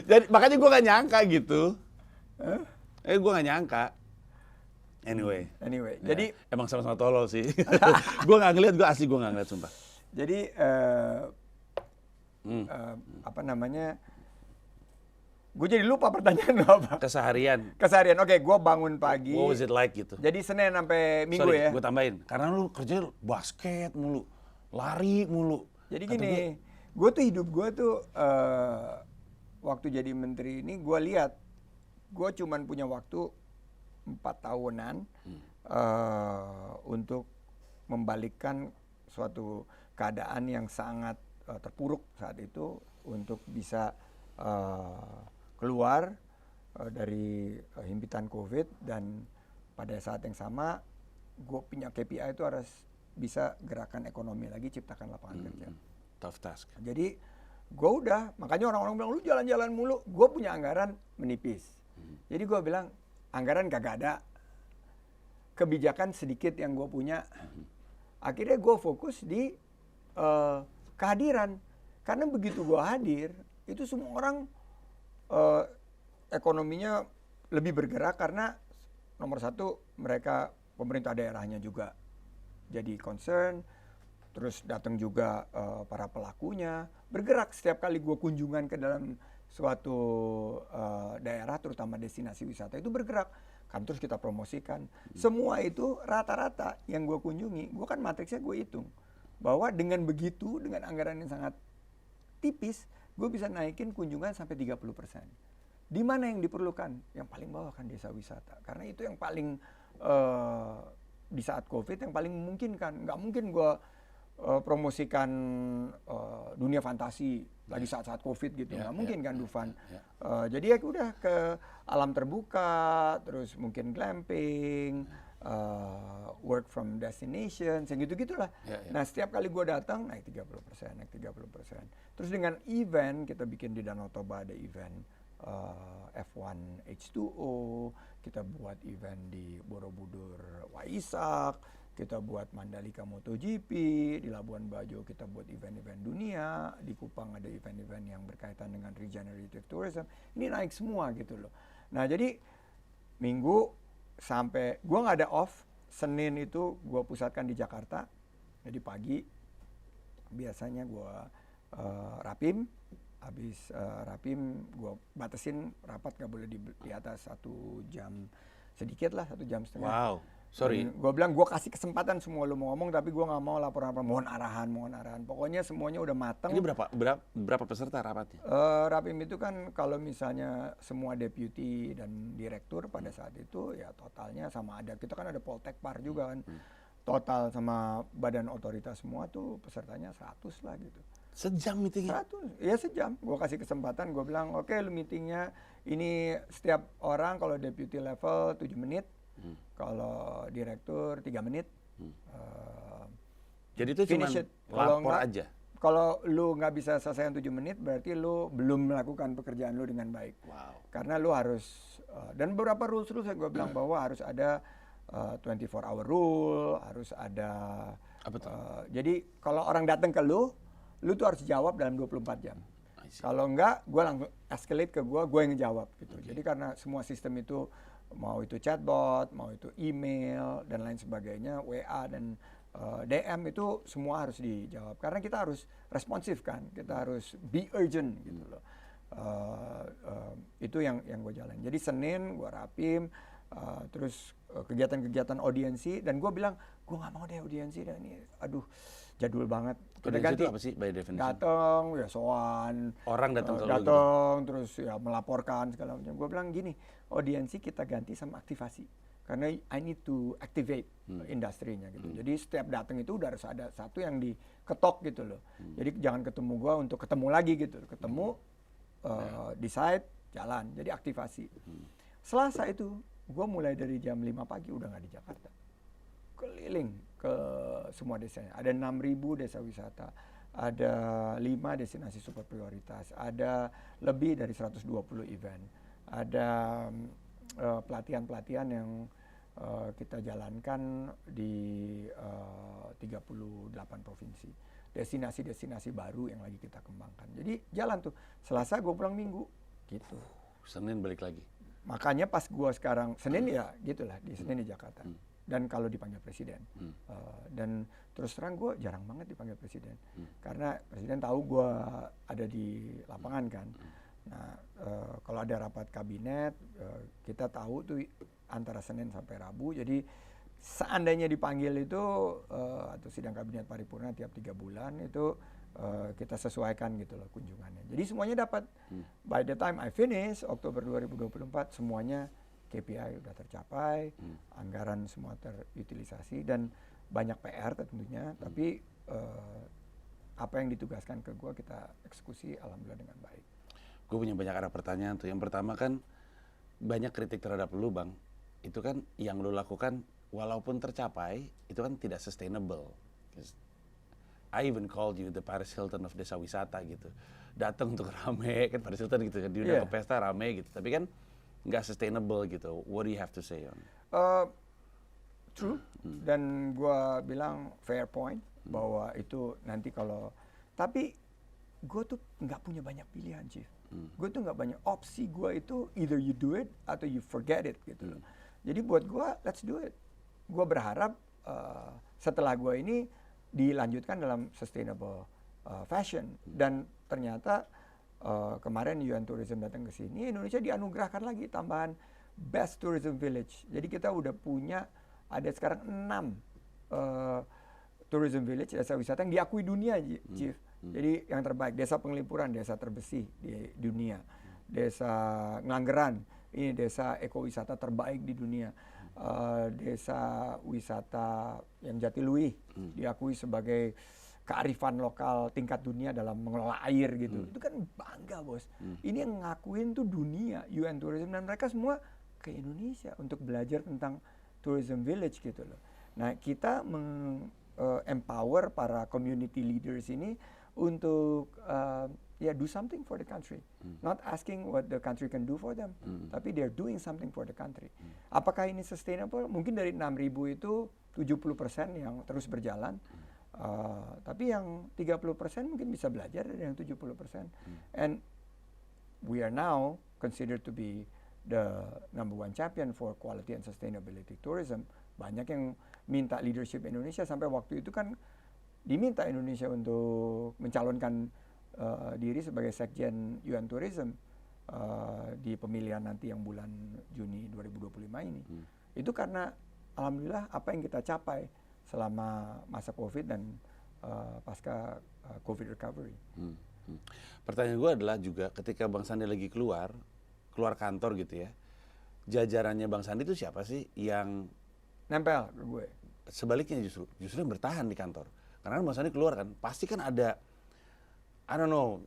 Jadi makanya gue gak nyangka gitu. Gue gak nyangka. Anyway, ya. Jadi emang sama-sama tolol sih. Gue gak ngeliat, gue asli gue gak ngeliat sumpah. Jadi apa namanya? Gue jadi lupa pertanyaan lo apa. Keseharian. Oke, gue bangun pagi. What was it like gitu? Jadi Senin sampai Minggu. Sorry, ya. Gue tambahin. Karena lu kerja basket mulu, lari mulu. Jadi gini, gue tuh hidup gue tuh waktu jadi menteri ini gue lihat gue cuman punya waktu 4 tahunan untuk membalikkan suatu keadaan yang sangat terpuruk saat itu untuk bisa keluar dari himpitan COVID, dan pada saat yang sama gue punya KPI itu harus bisa gerakan ekonomi lagi, ciptakan lapangan kerja. Tough task. Jadi gue udah, makanya orang-orang bilang lu jalan-jalan mulu, gue punya anggaran menipis. Jadi gue bilang anggaran kagak ada, kebijakan sedikit yang gue punya. Akhirnya gue fokus di kehadiran, karena begitu gue hadir itu semua orang ekonominya lebih bergerak, karena nomor satu mereka pemerintah daerahnya juga jadi concern, terus datang juga para pelakunya bergerak. Setiap kali gue kunjungan ke dalam suatu daerah, terutama destinasi wisata, itu bergerak kan, terus kita promosikan. Semua itu rata-rata yang gue kunjungi, gue kan matriksnya gue hitung bahwa dengan begitu, dengan anggaran yang sangat tipis, gue bisa naikin kunjungan sampai 30%. Di mana yang diperlukan? Yang paling bawah kan desa wisata. Karena itu yang paling di saat COVID yang paling memungkinkan. Nggak mungkin gue promosikan dunia fantasi lagi saat-saat COVID gitu. Nggak mungkin kan, Dufan. Jadi ya udah ke alam terbuka, terus mungkin glamping, work from destination, yang gitu-gitulah. Nah, setiap kali gue datang naik 30%, naik 30%. Terus dengan event, kita bikin di Danau Toba ada event F1 H2O, kita buat event di Borobudur Waisak, kita buat Mandalika MotoGP, di Labuan Bajo kita buat event-event dunia, di Kupang ada event-event yang berkaitan dengan regenerative tourism. Ini naik semua gitu loh. Nah, jadi Minggu sampai gue nggak ada off. Senin itu gue pusatkan di Jakarta. Jadi pagi biasanya gue rapim. Habis rapim gue batasin rapat nggak boleh di atas 1 jam sedikit lah, 1 jam setengah. Wow, sorry. Gue bilang gue kasih kesempatan semua lu mau ngomong, tapi gue nggak mau laporan mohon arahan. Pokoknya semuanya udah mateng. Ini berapa peserta rapatnya? Rapim itu kan kalau misalnya semua deputi dan direktur pada saat itu ya totalnya sama, ada kita kan ada Poltekpar juga kan. Total sama badan otoritas semua tuh pesertanya 100 lah gitu. Sejam meetingnya? 100, ya sejam. Gue kasih kesempatan, gue bilang oke, lu meetingnya ini setiap orang kalau deputy level 7 menit, kalau direktur 3 menit. Jadi itu cuma lapor aja? Kalau lu nggak bisa selesai 7 menit, berarti lu belum melakukan pekerjaan lu dengan baik. Wow. Karena lu harus, dan beberapa rules yang gue bilang bahwa harus ada 24-hour rule, harus ada. Apa tuh? Jadi kalau orang datang ke lu tuh harus jawab dalam 24 jam. Kalau enggak, gue langsung escalate ke gue yang ngejawab gitu. Jadi karena semua sistem itu, mau itu chatbot, mau itu email, dan lain sebagainya, WA dan DM itu semua harus dijawab. Karena kita harus responsif kan, kita harus be urgent gitu loh. Itu yang gue jalan. Jadi Senin gue rapim, terus kegiatan-kegiatan audiensi, dan gue bilang, gue nggak mau deh audiensi, dan ini aduh jadul banget. Kita ganti. Itu apa sih by definition? Datang, ya soan. Orang datang gitu. Terus ya melaporkan segala macam. Gue bilang gini, audiensi kita ganti sama aktivasi. Karena I need to activate industrinya gitu. Jadi setiap datang itu udah harus ada satu yang diketok gitu loh. Jadi jangan ketemu gue untuk ketemu lagi gitu. Ketemu, decide, jalan. Jadi aktivasi. Selasa itu, gue mulai dari jam 5 pagi udah nggak di Jakarta. Keliling ke semua desanya. Ada 6.000 desa wisata, ada 5 destinasi super prioritas, ada lebih dari 120 event, ada pelatihan-pelatihan yang kita jalankan di 38 provinsi. Destinasi-destinasi baru yang lagi kita kembangkan. Jadi jalan tuh. Selasa gue pulang Minggu gitu. Senin balik lagi. Makanya pas gue sekarang Senin ya gitulah, di Senin di Jakarta. Dan kalau dipanggil presiden. Dan terus terang gue jarang banget dipanggil presiden. Karena presiden tahu gue ada di lapangan kan. Nah kalau ada rapat kabinet, kita tahu tuh antara Senin sampai Rabu. Jadi seandainya dipanggil itu atau sidang kabinet paripurna tiap 3 bulan itu kita sesuaikan gitu loh kunjungannya. Jadi semuanya dapat. By the time I finish Oktober 2024 semuanya KPI udah tercapai, anggaran semua terutilisasi dan banyak PR tentunya. Tapi apa yang ditugaskan ke gue kita eksekusi alhamdulillah dengan baik. Gue punya banyak arah pertanyaan tuh. Yang pertama kan banyak kritik terhadap lu Bang. Itu kan yang lu lakukan walaupun tercapai itu kan tidak sustainable. I even called you the Paris Hilton of desa wisata gitu. Datang untuk rame kan Paris Hilton gitu kan, dia udah ke pesta rame gitu. Tapi kan nggak sustainable gitu. What do you have to say on? True. Dan gua bilang fair point bahwa itu nanti kalau tapi gue tuh nggak punya banyak pilihan, Chief. Gue tuh nggak banyak opsi. Gue itu either you do it atau you forget it gitu loh. Jadi buat gue let's do it. Gue berharap setelah gue ini dilanjutkan dalam sustainable fashion dan ternyata kemarin UN Tourism datang ke sini, Indonesia dianugerahkan lagi tambahan Best Tourism Village. Jadi kita udah punya ada sekarang 6 tourism village, desa wisata yang diakui dunia, Chief. Jadi yang terbaik, desa Penglipuran, desa terbersih di dunia. Desa Ngelanggeran, ini desa ekowisata terbaik di dunia. Desa wisata yang Jatiluwih diakui sebagai kearifan lokal tingkat dunia dalam mengelola air gitu. Itu kan bangga, Bos. Ini yang ngakuin tuh dunia, UN Tourism, dan mereka semua ke Indonesia untuk belajar tentang tourism village gitu loh. Nah, kita empower para community leaders ini untuk do something for the country. Not asking what the country can do for them, tapi they're doing something for the country. Apakah ini sustainable? Mungkin dari 6.000 itu 70% yang terus berjalan. Tapi yang 30% mungkin bisa belajar dari yang 70%. And we are now considered to be the #1 champion for quality and sustainability tourism. Banyak yang minta leadership Indonesia, sampai waktu itu kan diminta Indonesia untuk mencalonkan diri sebagai sekjen UN Tourism di pemilihan nanti yang bulan Juni 2025 ini. Itu karena alhamdulillah apa yang kita capai selama masa COVID dan pasca COVID recovery. Pertanyaan gue adalah juga ketika Bang Sandi lagi keluar kantor gitu ya, jajarannya Bang Sandi itu siapa sih yang nempel ke gue? Sebaliknya justru yang bertahan di kantor. Karena Bang Sandi keluar kan, pasti kan ada, I don't know,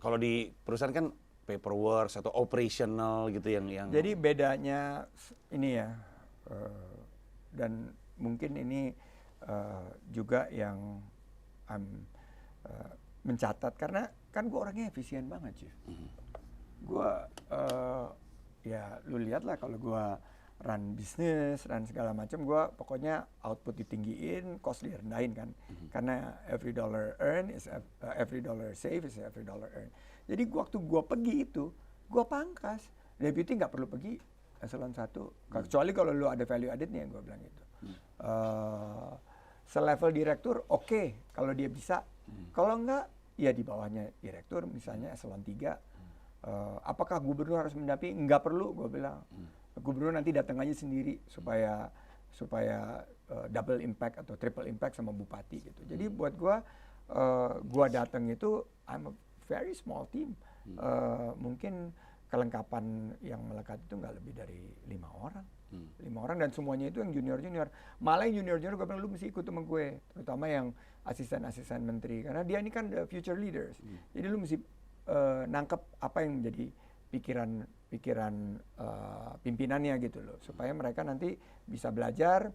kalau di perusahaan kan paperwork atau operational gitu yang. Jadi bedanya ini ya, dan mungkin ini juga yang mencatat, karena kan gue orangnya efisien banget, Chief. Gue ya lu lihat lah kalau gue run bisnis, run segala macam, gue pokoknya output ditinggiin, cost direndahin kan. Karena every dollar earn is every dollar save is every dollar earn. Jadi waktu gue pergi itu, gue pangkas. Deputy nggak perlu pergi eselon 1, kecuali kalau lu ada value added nih, gue bilang gitu. Selevel direktur oke, kalau dia bisa. Kalau enggak, ya di bawahnya direktur, misalnya eselon 3. Apakah gubernur harus mendampingi? Nggak perlu, gue bilang. Gubernur nanti datang aja sendiri supaya double impact atau triple impact sama bupati gitu. Jadi buat gua datang itu I'm a very small team. Mungkin kelengkapan yang melekat itu nggak lebih dari 5 orang. 5 orang dan semuanya itu yang junior. Malah yang junior gue bilang lu mesti ikut sama gue, terutama yang asisten-asisten menteri, karena dia ini kan the future leaders. Jadi lu mesti nangkep apa yang menjadi pikiran pimpinannya gitu loh, supaya mereka nanti bisa belajar,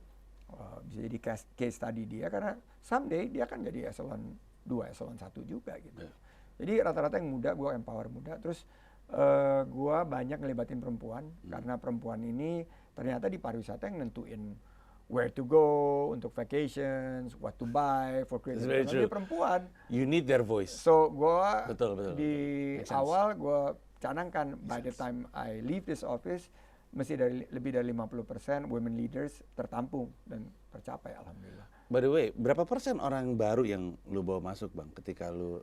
bisa jadi case study dia, karena someday dia akan jadi eselon 2, eselon 1 juga gitu. Jadi rata-rata yang muda, gue empower muda, terus Gua banyak ngelibatin perempuan karena perempuan ini ternyata di pariwisata yang nentuin where to go untuk vacations, what to buy for creative economy perempuan. You need their voice. So gua betul. di awal gua canangkan by the time I leave this office mesti lebih dari 50% women leaders tertampung dan tercapai alhamdulillah. By the way, berapa persen orang baru yang lu bawa masuk Bang ketika lu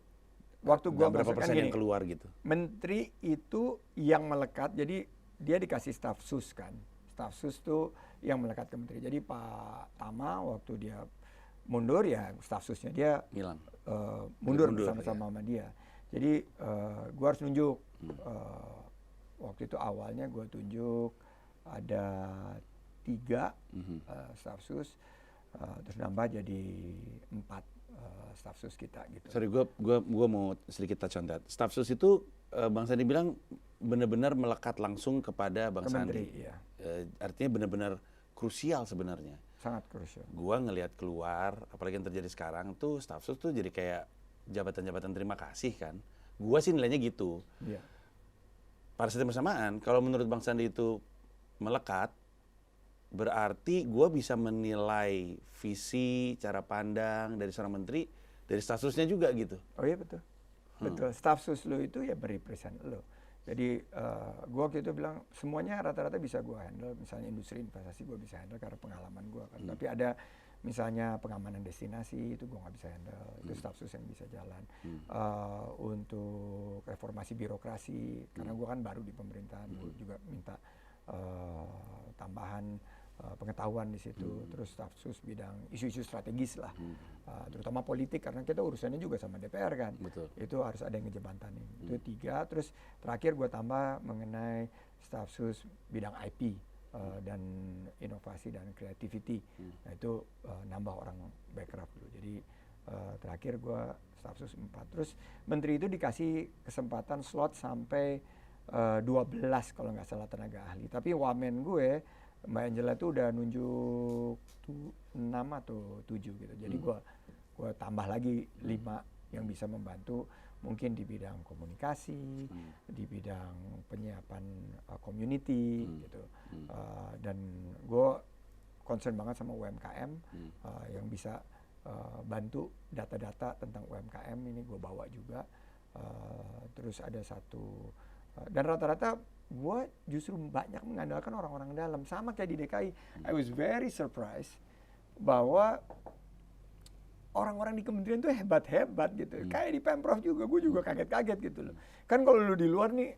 waktu gua berapa persen gini, yang keluar gitu? Menteri itu yang melekat, jadi dia dikasih staf sus kan. Staf sus tuh yang melekat ke menteri. Jadi Pak Tama waktu dia mundur ya staf susnya dia hilang. Mundur bersama-sama sama dia. Jadi gua harus nunjuk. Waktu itu awalnya gua tunjuk ada 3 staf sus, terus nambah jadi 4 staf sus kita gitu. Sorry, gua mau sedikit touch on that. Staf sus itu Bang Sandi bilang benar-benar melekat langsung kepada Bang Sandi. Iya. Artinya benar-benar krusial sebenarnya. Sangat krusial. Gua ngelihat keluar, apalagi yang terjadi sekarang tuh staf sus tuh jadi kayak jabatan-jabatan terima kasih kan. Gua sih nilainya gitu. Iya. Pada saat yang bersamaan, kalau menurut Bang Sandi itu melekat, berarti gue bisa menilai visi, cara pandang dari seorang menteri dari staf susnya juga gitu. Oh iya betul. Betul. Staf sus lo itu ya merepresent lo. Jadi gue waktu itu bilang semuanya rata-rata bisa gue handle. Misalnya industri investasi gue bisa handle karena pengalaman gue kan. Tapi ada misalnya pengamanan destinasi itu gue nggak bisa handle. Itu staf sus yang bisa jalan. Untuk reformasi birokrasi karena gue kan baru di pemerintahan, gue juga minta tambahan pengetahuan di situ. Terus staf sus bidang isu-isu strategis lah, terutama politik karena kita urusannya juga sama DPR kan. Betul. Itu harus ada yang ngejebantanin. Itu 3. Terus terakhir gue tambah mengenai staf sus bidang IP dan inovasi dan creativity. Nah itu nambah orang backcraft dulu. Jadi terakhir gue staf sus 4. Terus menteri itu dikasih kesempatan slot sampai 12 kalau nggak salah tenaga ahli. Tapi wamen gue Mbak Angela tuh udah nunjuk 6 atau 7 gitu. Jadi gua tambah lagi 5 yang bisa membantu mungkin di bidang komunikasi, di bidang penyiapan community gitu. Dan gue concern banget sama UMKM yang bisa bantu data-data tentang UMKM ini gue bawa juga. Terus ada satu dan rata-rata gue justru banyak mengandalkan orang-orang dalam sama kayak di DKI. I was very surprised bahwa orang-orang di kementerian tuh hebat-hebat gitu. Kayak di Pemprov juga, gue juga kaget-kaget gitu loh. Kan kalau lu di luar nih,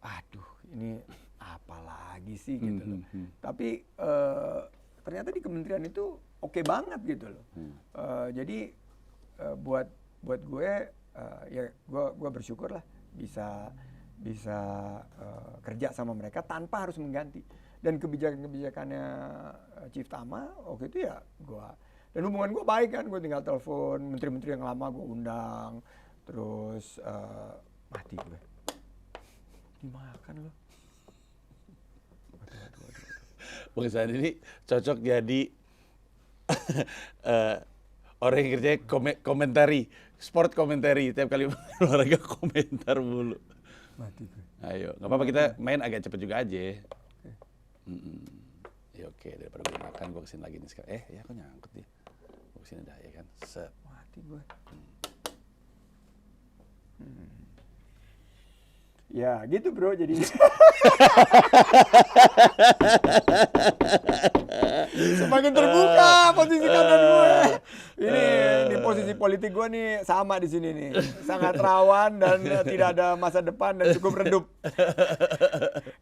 aduh ini apa lagi sih gitu loh. Tapi ternyata di kementerian itu oke banget gitu loh. Jadi buat gue ya gue bersyukur lah bisa kerja sama mereka tanpa harus mengganti. Dan kebijakan-kebijakannya Chief Tama waktu itu ya dan hubungan gue baik kan, gue tinggal telepon menteri-menteri yang lama gue undang, terus mati gue dimakan loh. Bang Sandi ini cocok jadi orang yang kerjanya komentari, sport komentari, tiap kali olahraga komentar mulu. Mati gue. Ayo, nggak apa-apa, kita main agak cepet juga aja. Ya oke, daripada gue makan, gue kesini lagi nih sekarang. Ya kok nyangkut dia. Gue kesini dah ya kan. Set. Mati gue. Ya gitu bro jadi. Semakin terbuka posisi kanan gue. Ini posisi politik gue nih sama di sini nih, sangat rawan dan tidak ada masa depan dan cukup redup.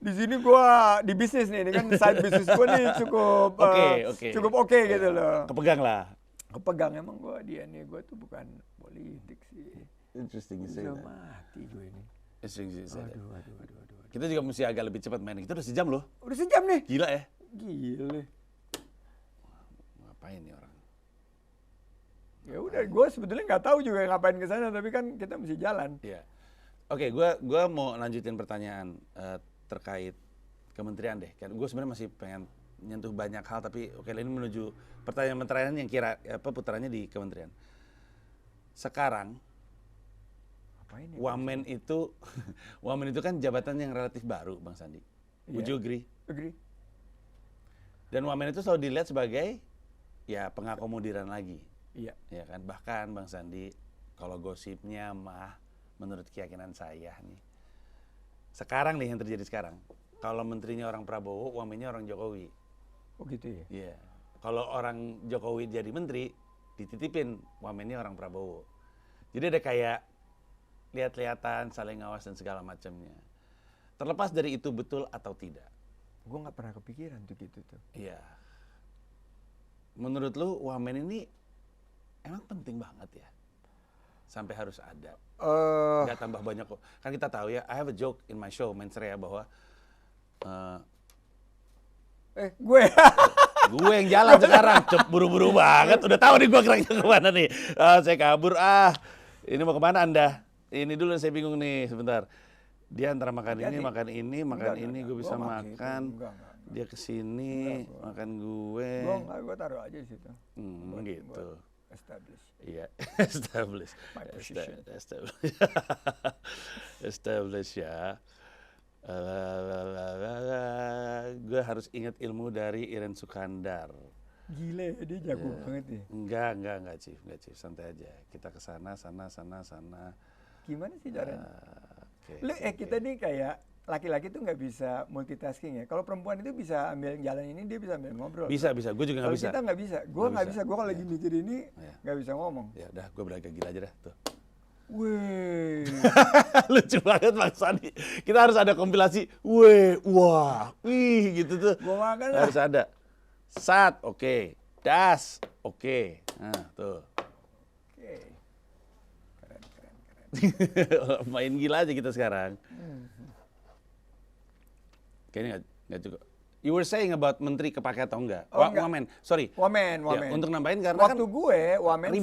Di sini gue di bisnis nih, ini kan side bisnis gue nih cukup oke gitu loh. Kepegang lah. Kepegang emang gue gue tuh bukan politik sih. Interesting sih. Mati gue ini. Aduh. Kita juga mesti agak lebih cepat main. Kita udah sejam loh. Udah sejam nih. Gila ya. Gila. Ngapain nih orang? Ya udah, gue sebetulnya nggak tahu juga ngapain ke sana, tapi kan kita mesti jalan. Iya. Oke, gue mau lanjutin pertanyaan terkait kementerian deh. Kan gue sebenarnya masih pengen nyentuh banyak hal, tapi oke, ini menuju pertanyaan yang putarannya di kementerian. Sekarang Wamen itu Wamen itu kan jabatan yang relatif baru, Bang Sandi. Would you agree? Agree. Dan Wamen itu selalu dilihat sebagai ya pengakomodiran lagi. Iya. Ya kan, bahkan Bang Sandi kalau gosipnya mah menurut keyakinan saya nih. Sekarang nih yang terjadi sekarang. Kalau menterinya orang Prabowo, Wamennya orang Jokowi. Oh gitu ya? Iya. Kalau orang Jokowi jadi menteri, dititipin Wamennya orang Prabowo. Jadi ada kayak lihat-lihatan, saling ngawas dan segala macamnya. Terlepas dari itu betul atau tidak. Gue nggak pernah kepikiran tuh gitu tuh. Iya. Menurut lu Wamen ini emang penting banget ya? Sampai harus ada. Nggak tambah banyak kok. Kan kita tahu ya, I have a joke in my show, Mensrea, bahwa gue yang jalan sekarang, buru-buru banget. Udah tahu nih gue geraknya kemana nih. Saya kabur. Ini mau kemana Anda? Ini dulu saya bingung nih, sebentar. Dia antara makan ini, makan ini, gue bisa makan. Dia kesini, makan gue. Gue taruh aja di situ. Gitu. Establish. Iya, establish. My position. Establish ya. Gue harus ingat ilmu dari Iren Sukandar. Gila, dia jago banget ya. Enggak, Chief, santai aja. Kita ke sana. Gimana sih caranya? Kita nih kayak laki-laki tuh nggak bisa multitasking ya. Kalau perempuan itu bisa ambil jalan ini, dia bisa ambil ngobrol. Bisa. Gue juga nggak bisa. Kalau kita nggak bisa. Gue nggak bisa. Gue kalau lagi mikir ini nggak bisa ngomong. Ya udah, gue beragak gila aja dah tuh. Wih. Lucu banget Bang Sandi. Kita harus ada kompilasi. Wih, wah, wih gitu tuh. Gua makan harus ada. Sat, oke. Das, oke. Nah, tuh. Oke. Keren. Main gila aja kita sekarang. Kayaknya nggak cukup. You were saying about menteri kepake atau enggak? Wamen, sorry. Wamen. Ya, untuk nambahin karena waktu gue, Wamen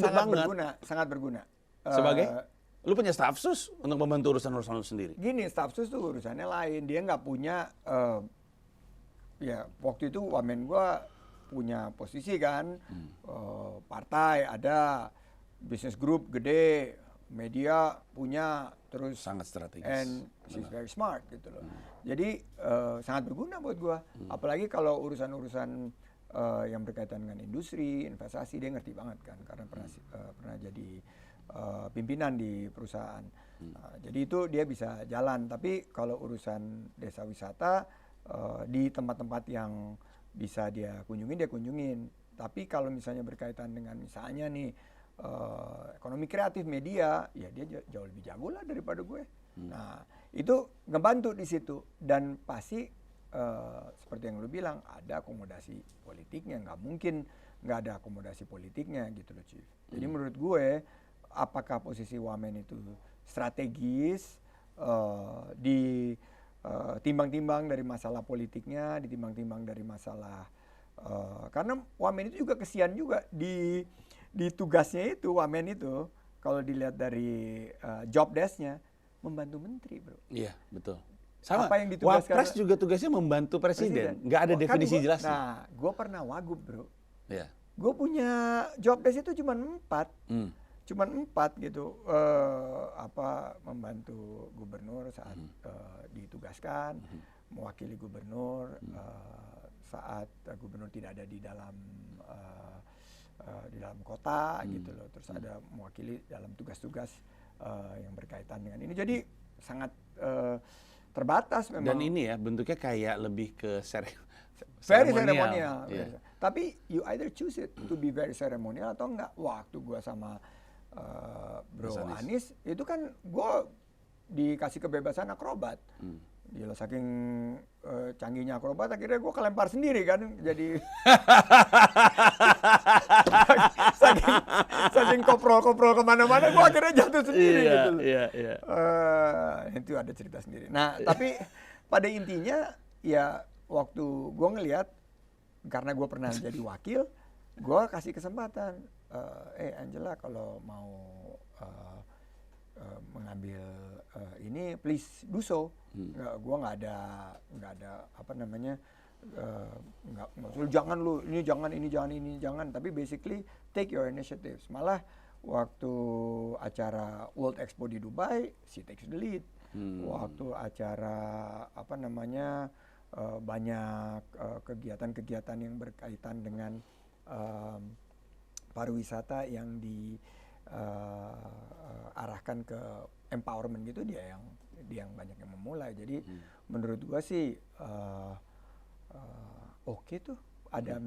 sangat berguna. Sebagai? Lu punya staff sus untuk membantu urusan lu sendiri? Gini, staff sus tuh urusannya lain. Dia nggak punya, ya waktu itu Wamen gue punya posisi kan, partai ada, bisnis group gede, media punya, terus sangat strategis. And she's very smart gitu loh. Jadi sangat berguna buat gue. Apalagi kalau urusan-urusan yang berkaitan dengan industri, investasi, dia ngerti banget kan, karena pernah jadi pimpinan di perusahaan. Jadi itu dia bisa jalan. Tapi kalau urusan desa wisata di tempat-tempat yang bisa dia kunjungin. Tapi kalau misalnya berkaitan dengan misalnya nih ekonomi kreatif, media, ya dia jauh lebih jago lah daripada gue. Nah itu ngebantu di situ. Dan pasti seperti yang lu bilang, ada akomodasi politiknya. Nggak mungkin nggak ada akomodasi politiknya gitu loh, Chief. Jadi menurut gue, apakah posisi Wamen itu strategis, ditimbang-timbang dari masalah politiknya, ditimbang-timbang dari masalah karena Wamen itu juga kesian juga di tugasnya itu. Wamen itu kalau dilihat dari job desk-nya membantu menteri, bro. Iya, betul. Sama. Apa yang ditugaskan? Wapres juga tugasnya membantu presiden. Nggak ada definisi jelas. Nah, gue pernah wagub, bro. Iya. Gue punya job desk itu cuma 4. Cuman 4 gitu, membantu gubernur saat ditugaskan, mewakili gubernur saat gubernur tidak ada di dalam kota gitu loh. Terus ada mewakili dalam tugas-tugas yang berkaitan dengan ini. Jadi sangat terbatas memang. Dan ini ya bentuknya kayak lebih ke very ceremonial. Yeah. Tapi you either choose it to be very ceremonial atau enggak. Waktu gua sama Bro Anies itu kan gue dikasih kebebasan akrobat. Gila, saking canggihnya akrobat, akhirnya gue kelempar sendiri kan. Jadi saking koprol kemana-mana, gue akhirnya jatuh sendiri gitu. Iya. Itu ada cerita sendiri. Nah, tapi pada intinya ya waktu gue ngelihat, karena gue pernah jadi wakil, gue kasih kesempatan. Angela kalau mau mengambil ini, please do so. Gue nggak ada jangan lu ini jangan. Tapi basically take your initiatives. Malah Waktu acara World Expo di Dubai, she takes the lead. Waktu acara apa namanya banyak kegiatan-kegiatan yang berkaitan dengan pariwisata yang diarahkan ke empowerment gitu, dia yang banyak yang memulai. Jadi menurut gua sih oke tuh ada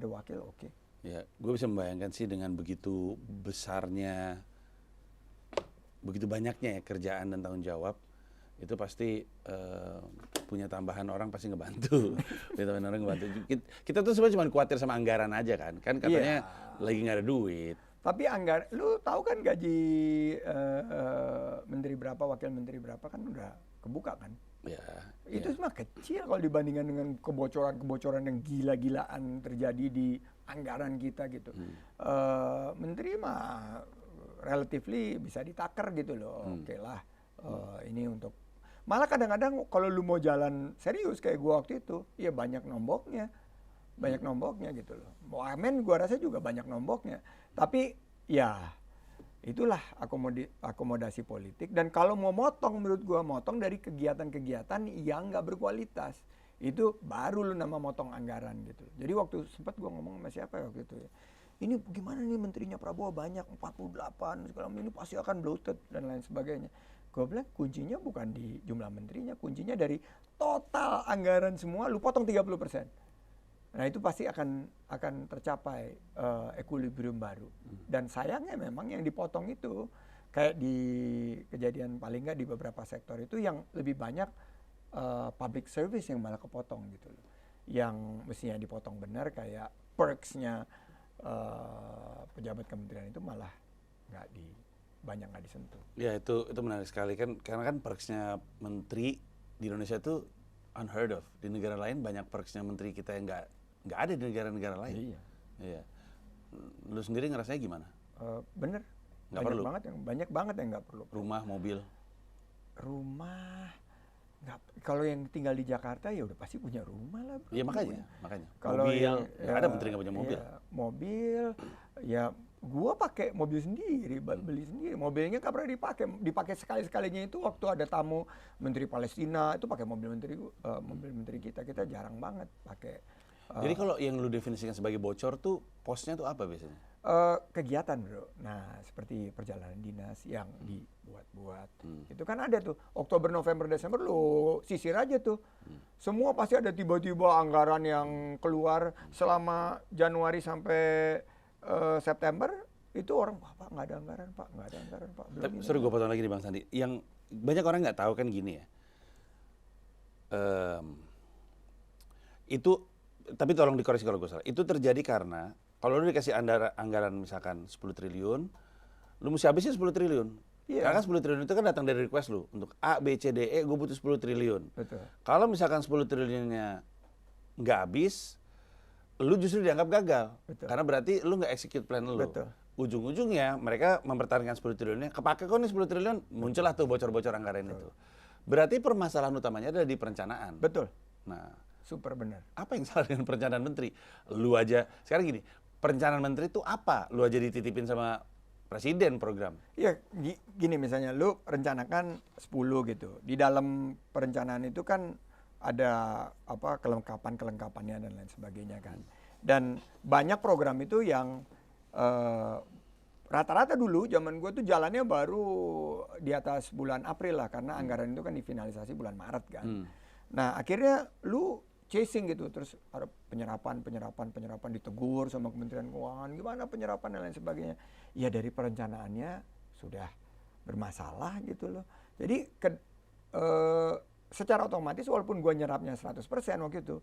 wakil oke. Ya, gue bisa membayangkan sih dengan begitu besarnya, begitu banyaknya ya kerjaan dan tanggung jawab, itu pasti punya tambahan orang pasti ngebantu. Punya tambahan orang ngebantu. Kita tuh sebenarnya cuma khawatir sama anggaran aja kan katanya lagi nggak ada duit. Tapi lu tahu kan gaji menteri berapa, wakil menteri berapa kan udah kebuka kan? Ya, itu cuma kecil kalau dibandingkan dengan kebocoran-kebocoran yang gila-gilaan terjadi di anggaran kita gitu. Menteri mah relatively bisa ditakar gitu loh. Oke lah, ini untuk malah kadang-kadang kalau lu mau jalan serius kayak gua waktu itu, ya banyak nomboknya gitu loh. Wamen gua rasa juga banyak nomboknya. Tapi ya itulah akomodasi politik. Dan kalau mau motong, menurut gua motong dari kegiatan-kegiatan yang nggak berkualitas, itu baru lu nama motong anggaran gitu. Jadi waktu sempat gua ngomong sama siapa waktu itu ya, ini gimana nih menterinya Prabowo banyak 48 segala macam, ini pasti akan bloated dan lain sebagainya. Gua bilang kuncinya bukan di jumlah menterinya, kuncinya dari total anggaran semua lu potong 30%. Nah itu pasti akan tercapai equilibrium baru. Dan sayangnya memang yang dipotong itu kayak di kejadian paling nggak di beberapa sektor itu yang lebih banyak public service yang malah kepotong gitu loh. Yang mestinya dipotong benar kayak perks-nya pejabat kementerian itu malah banyak nggak disentuh. Ya itu menarik sekali kan, karena kan perks-nya menteri di Indonesia itu unheard of. Di negara lain banyak perks-nya menteri kita yang nggak ada di negara-negara lain. Iya. Lu sendiri ngerasanya gimana? Bener. Banyak banget yang nggak perlu. Rumah, mobil. Rumah, kalau yang tinggal di Jakarta ya udah pasti punya rumah lah. Iya makanya. Kalau mobil, nggak ada menteri nggak punya mobil. Mobil, ya gua pakai mobil sendiri, beli sendiri. Mobilnya nggak pernah dipakai sekalinya itu waktu ada tamu menteri Palestina itu pakai mobil menteri kita jarang banget pakai. Jadi kalau yang lu definisikan sebagai bocor tuh posnya tuh apa biasanya? Kegiatan bro. Nah seperti perjalanan dinas yang dibuat-buat. Itu kan ada tuh Oktober, November, Desember lu sisir aja tuh. Semua pasti ada tiba-tiba anggaran yang keluar selama Januari sampai September. Itu orang, Pak nggak ada anggaran Pak. Sorry gue potong lagi nih Bang Sandi. Yang banyak orang nggak tahu kan gini ya. Tapi tolong dikoreksi kalau gue salah. Itu terjadi karena kalau lu dikasih anggaran misalkan 10 triliun, lu mesti habisin 10 triliun. Yeah. Karena kan 10 triliun itu kan datang dari request lu. Untuk A, B, C, D, E, gue butuh 10 triliun. Betul. Kalau misalkan 10 triliunnya nggak habis, lu justru dianggap gagal. Betul. Karena berarti lu nggak execute plan lu. Betul. Ujung-ujungnya mereka mempertahankan 10 triliunnya, kepake kok nih 10 triliun, muncullah tuh bocor-bocor anggaran itu. Berarti permasalahan utamanya adalah di perencanaan. Betul. Nah, super benar. Apa yang salah dengan perencanaan menteri? Lu aja, sekarang gini, perencanaan menteri itu apa? Lu aja dititipin sama presiden program. Iya, gini misalnya lu rencanakan 10 gitu. Di dalam perencanaan itu kan ada kelengkapannya dan lain sebagainya kan. Dan banyak program itu yang rata-rata dulu zaman gue tuh jalannya baru di atas bulan April lah, karena anggaran itu kan difinalisasi bulan Maret kan. Nah akhirnya lu chasing gitu, terus ada penyerapan ditegur sama Kementerian Keuangan, gimana penyerapan dan lain sebagainya. Ya dari perencanaannya sudah bermasalah gitu loh. Jadi secara otomatis walaupun gua nyerapnya 100% waktu itu,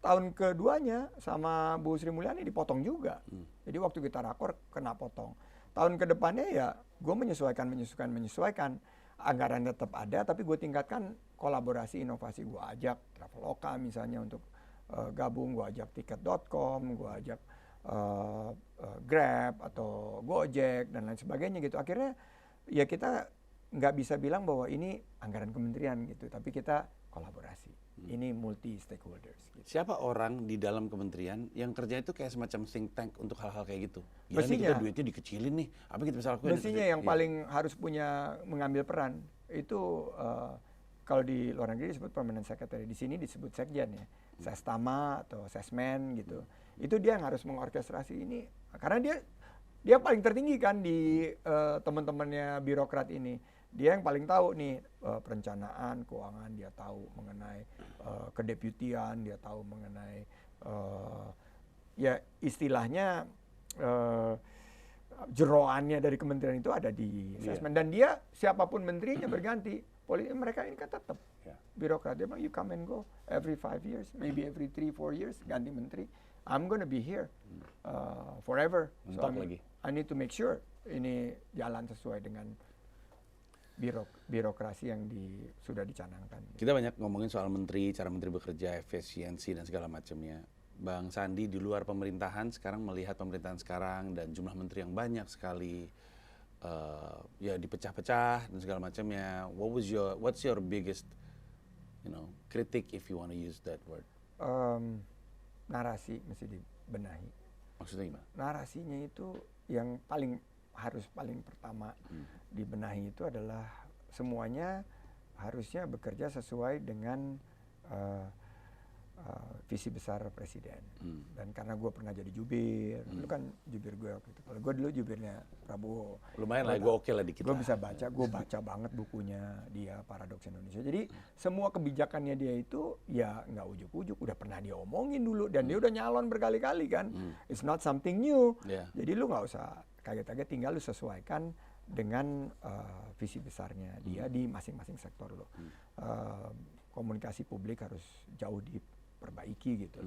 tahun keduanya sama Bu Sri Mulyani dipotong juga. Jadi waktu kita rakor kena potong. Tahun kedepannya ya gua menyesuaikan. Anggaran tetap ada, tapi gue tingkatkan kolaborasi inovasi. Gue ajak Traveloka misalnya untuk gabung, gue ajak tiket.com, gue ajak Grab atau Gojek dan lain sebagainya gitu. Akhirnya ya kita nggak bisa bilang bahwa ini anggaran kementerian gitu, tapi kita kolaborasi. Ini multi stakeholders. Gitu. Siapa orang di dalam kementerian yang kerja itu kayak semacam think tank untuk hal-hal kayak gitu? Gila Mestinya, nih kita duitnya dikecilin nih, apa kita bisa lakuin? Mestinya yang paling harus mengambil peran itu kalau di luar negeri disebut permanent secretary, di sini disebut sekjen ya, sestama atau sesmen gitu. Itu dia yang harus mengorkestrasi ini, karena dia paling tertinggi kan di teman-temannya birokrat ini. Dia yang paling tahu nih perencanaan keuangan, dia tahu mengenai kedeputian, dia tahu mengenai ya istilahnya jeroannya dari kementerian itu ada di sesmen. Dan dia siapapun menterinya berganti, mereka ini kan tetap birokrat. Dia bilang you come and go every 5 years, maybe every 3-4 years ganti menteri. I'm gonna be here forever. So I need to make sure ini jalan sesuai dengan birokrasi yang sudah dicanangkan. Kita banyak ngomongin soal menteri, cara menteri bekerja, efisiensi dan segala macamnya. Bang Sandi di luar pemerintahan sekarang melihat pemerintahan sekarang dan jumlah menteri yang banyak sekali, ya dipecah-pecah dan segala macamnya. What's your biggest, critic if you want to use that word? Narasi mesti dibenahi. Maksudnya gimana? Narasinya itu yang harus paling pertama dibenahi itu adalah semuanya harusnya bekerja sesuai dengan visi besar presiden. Dan karena gue pernah jadi jubir, lu kan jubir gue waktu itu. Kalau gue dulu jubirnya Prabowo. Lumayan lah, gue oke lah dikit. Gue bisa baca, gue baca banget bukunya dia, Paradoks Indonesia. Jadi semua kebijakannya dia itu ya nggak ujuk-ujuk, udah pernah dia omongin dulu dan dia udah nyalon berkali-kali kan. It's not something new. Jadi lu nggak usah kaget-kaget, tinggal lu sesuaikan dengan visi besarnya dia di masing-masing sektor lo. Komunikasi publik harus jauh diperbaiki gitu.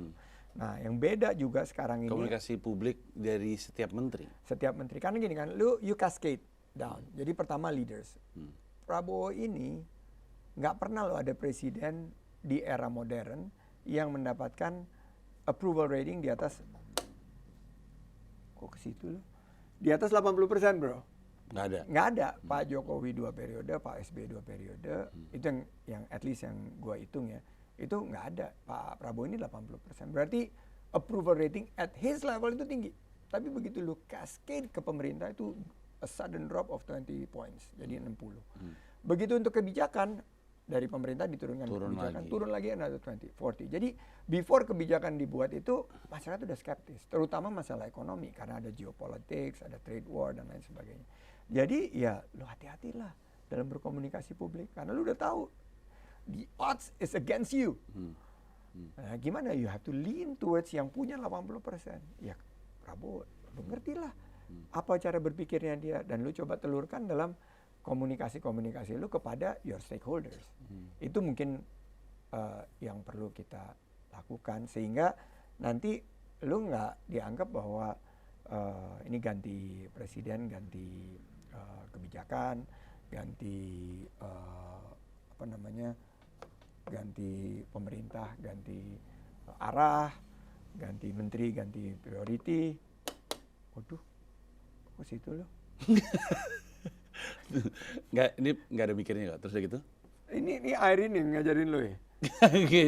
Nah, yang beda juga sekarang ini komunikasi publik dari setiap menteri. Setiap menteri kan gini kan, you cascade down. Jadi pertama leaders. Prabowo ini nggak pernah loh ada presiden di era modern yang mendapatkan approval rating di atas kok ke situ loh. Di atas 80%, bro. Nggak ada. Nggak ada. Pak Jokowi 2 periode, Pak SBY 2 periode. Itu yang at least yang gua hitung ya. Itu nggak ada. Pak Prabowo ini 80%. Berarti approval rating at his level itu tinggi. Tapi begitu lu cascade ke pemerintah itu a sudden drop of 20 points. Jadi 60. Begitu untuk kebijakan, dari pemerintah diturunkan kebijakan, turun lagi another 40. Jadi before kebijakan dibuat itu masyarakat udah skeptis, terutama masalah ekonomi karena ada geopolitics, ada trade war dan lain sebagainya. Jadi ya lu hati-hatilah dalam berkomunikasi publik karena lu udah tahu the odds is against you. Nah, gimana? You have to lean towards yang punya 80%. Ya Prabowo, lu ngertilah apa cara berpikirnya dia dan lu coba telurkan dalam komunikasi lu kepada your stakeholders. Itu mungkin yang perlu kita lakukan sehingga nanti lu nggak dianggap bahwa ini ganti presiden, ganti kebijakan, ganti ganti pemerintah, ganti arah, ganti menteri, ganti priority. Waduh, kok situ lo? Ini nggak ada mikirnya kok, terus udah gitu? Ini Irene yang ngajarin lo ya?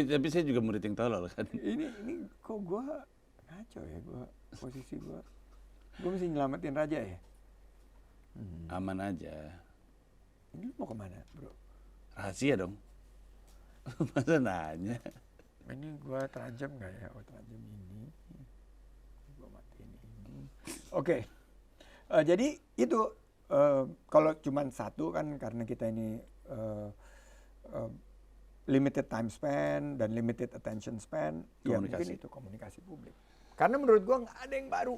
Tapi saya juga murid yang tolol kan. Ini kok gue ngaco ya, posisi gue mesti nyelamatin raja ya? Aman aja. Ini lu mau kemana bro? Rahasia dong. Masa nanya? Ini gue terancam nggak ya? Oh terancam ini. Gue matiin ini. Oke. Jadi itu kalau cuma satu kan karena kita ini limited time span dan limited attention span, ya mungkin itu komunikasi publik. Karena menurut gue nggak ada yang baru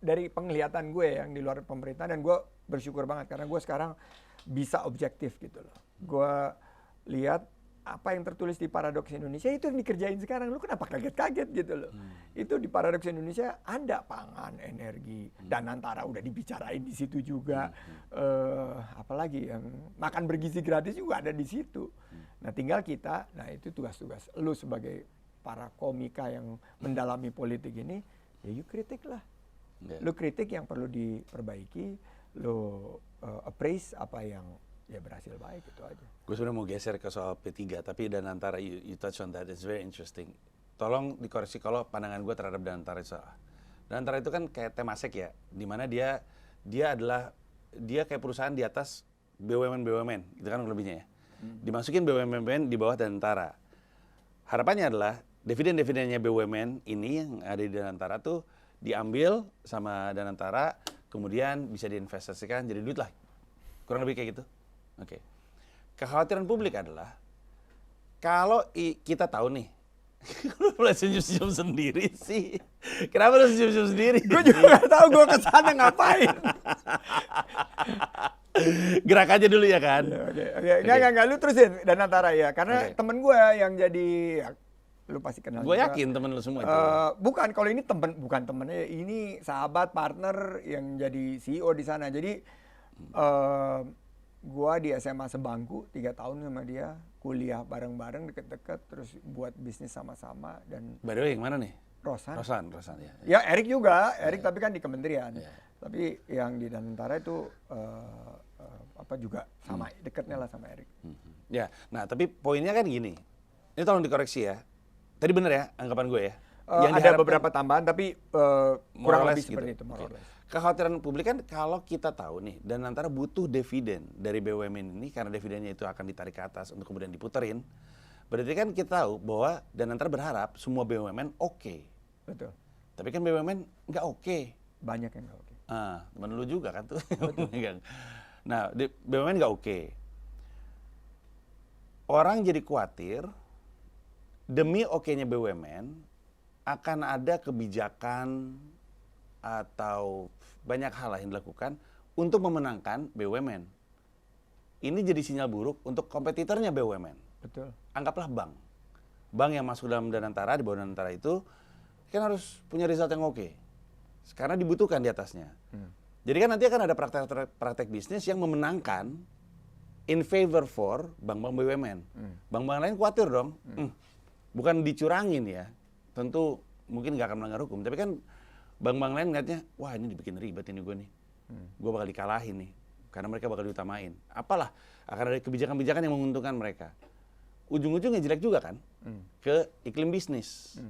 dari penglihatan gue yang di luar pemerintah dan gue bersyukur banget karena gue sekarang bisa objektif gitu loh. Gue lihat apa yang tertulis di Paradoks Indonesia itu yang dikerjain sekarang. Lu kenapa kaget-kaget gitu loh. Itu di Paradoks Indonesia ada pangan, energi, dan antara udah dibicarain di situ juga. Apalagi yang makan bergizi gratis juga ada di situ. Nah tinggal kita, nah itu tugas-tugas lu sebagai para komika yang mendalami politik ini, ya you kritik lah. Lu kritik yang perlu diperbaiki, lu appraise apa yang ya berhasil baik, itu aja. Gue sebenarnya mau geser ke soal P3, tapi Danantara, you touch on that, it's very interesting. Tolong dikoreksi kalau pandangan gue terhadap Danantara itu salah. Danantara itu kan kayak Temasek ya, di mana dia kayak perusahaan di atas BUMN, gitu kan lebihnya ya. Dimasukin BUMN di bawah Danantara. Harapannya adalah dividen-dividennya BUMN ini yang ada di Danantara tuh diambil sama Danantara, kemudian bisa diinvestasikan jadi duit lah. Kurang lebih kayak gitu. Oke. Kekhawatiran publik adalah kalau kita tahu nih, lu mulai senyum-senyum sendiri sih. Kenapa lu senyum-senyum sendiri? Gue juga gak tahu gue kesana ngapain. Gerak aja dulu ya kan? Enggak, lu terusin Danantara ya. Karena temen gue yang jadi, ya, lu pasti kenal Gue juga. yakin temen lu semua itu. Bukan, kalau ini bukan temennya, ini sahabat, partner yang jadi CEO di sana. Jadi gua di SMA sebangku 3 tahun sama dia, kuliah bareng-bareng deket-deket, terus buat bisnis sama-sama. Dan by the way yang mana nih? Rosan ya. Ya Erik juga, Erik tapi kan di kementerian. Tapi yang di Danantara itu juga sama, deketnya lah sama Erik. Ya, nah tapi poinnya kan gini, ini tolong dikoreksi ya. Tadi bener ya anggapan gue ya? Yang ada beberapa tambahan tapi kurang lebih seperti itu. Kekhawatiran publik kan kalau kita tahu nih Danantara butuh dividen dari BUMN ini karena dividennya itu akan ditarik ke atas untuk kemudian diputerin. Berarti kan kita tahu bahwa Danantara berharap semua BUMN oke. Betul. Tapi kan BUMN nggak oke. Banyak yang nggak oke. Temen lu juga kan tuh. Nah, BUMN nggak oke. Orang jadi khawatir demi oke-nya BUMN akan ada kebijakan atau banyak hal yang dilakukan untuk memenangkan BUMN. Ini jadi sinyal buruk untuk kompetitornya BUMN. Betul. Anggaplah bank. Bank yang masuk dalam Danantara, di bawah Danantara itu kan harus punya result yang oke. Karena dibutuhkan di atasnya. Jadi kan nanti akan ada praktek bisnis yang memenangkan in favor for bank-bank BUMN. Bank-bank lain khawatir dong. Bukan dicurangin ya. Tentu mungkin nggak akan melanggar hukum. Tapi kan bank-bank lain ngeliatnya, wah ini dibikin ribet ini gue nih. Gue bakal dikalahin nih. Karena mereka bakal diutamain. Apalah, akan ada kebijakan-kebijakan yang menguntungkan mereka. Ujung-ujungnya jelek juga kan ke iklim bisnis.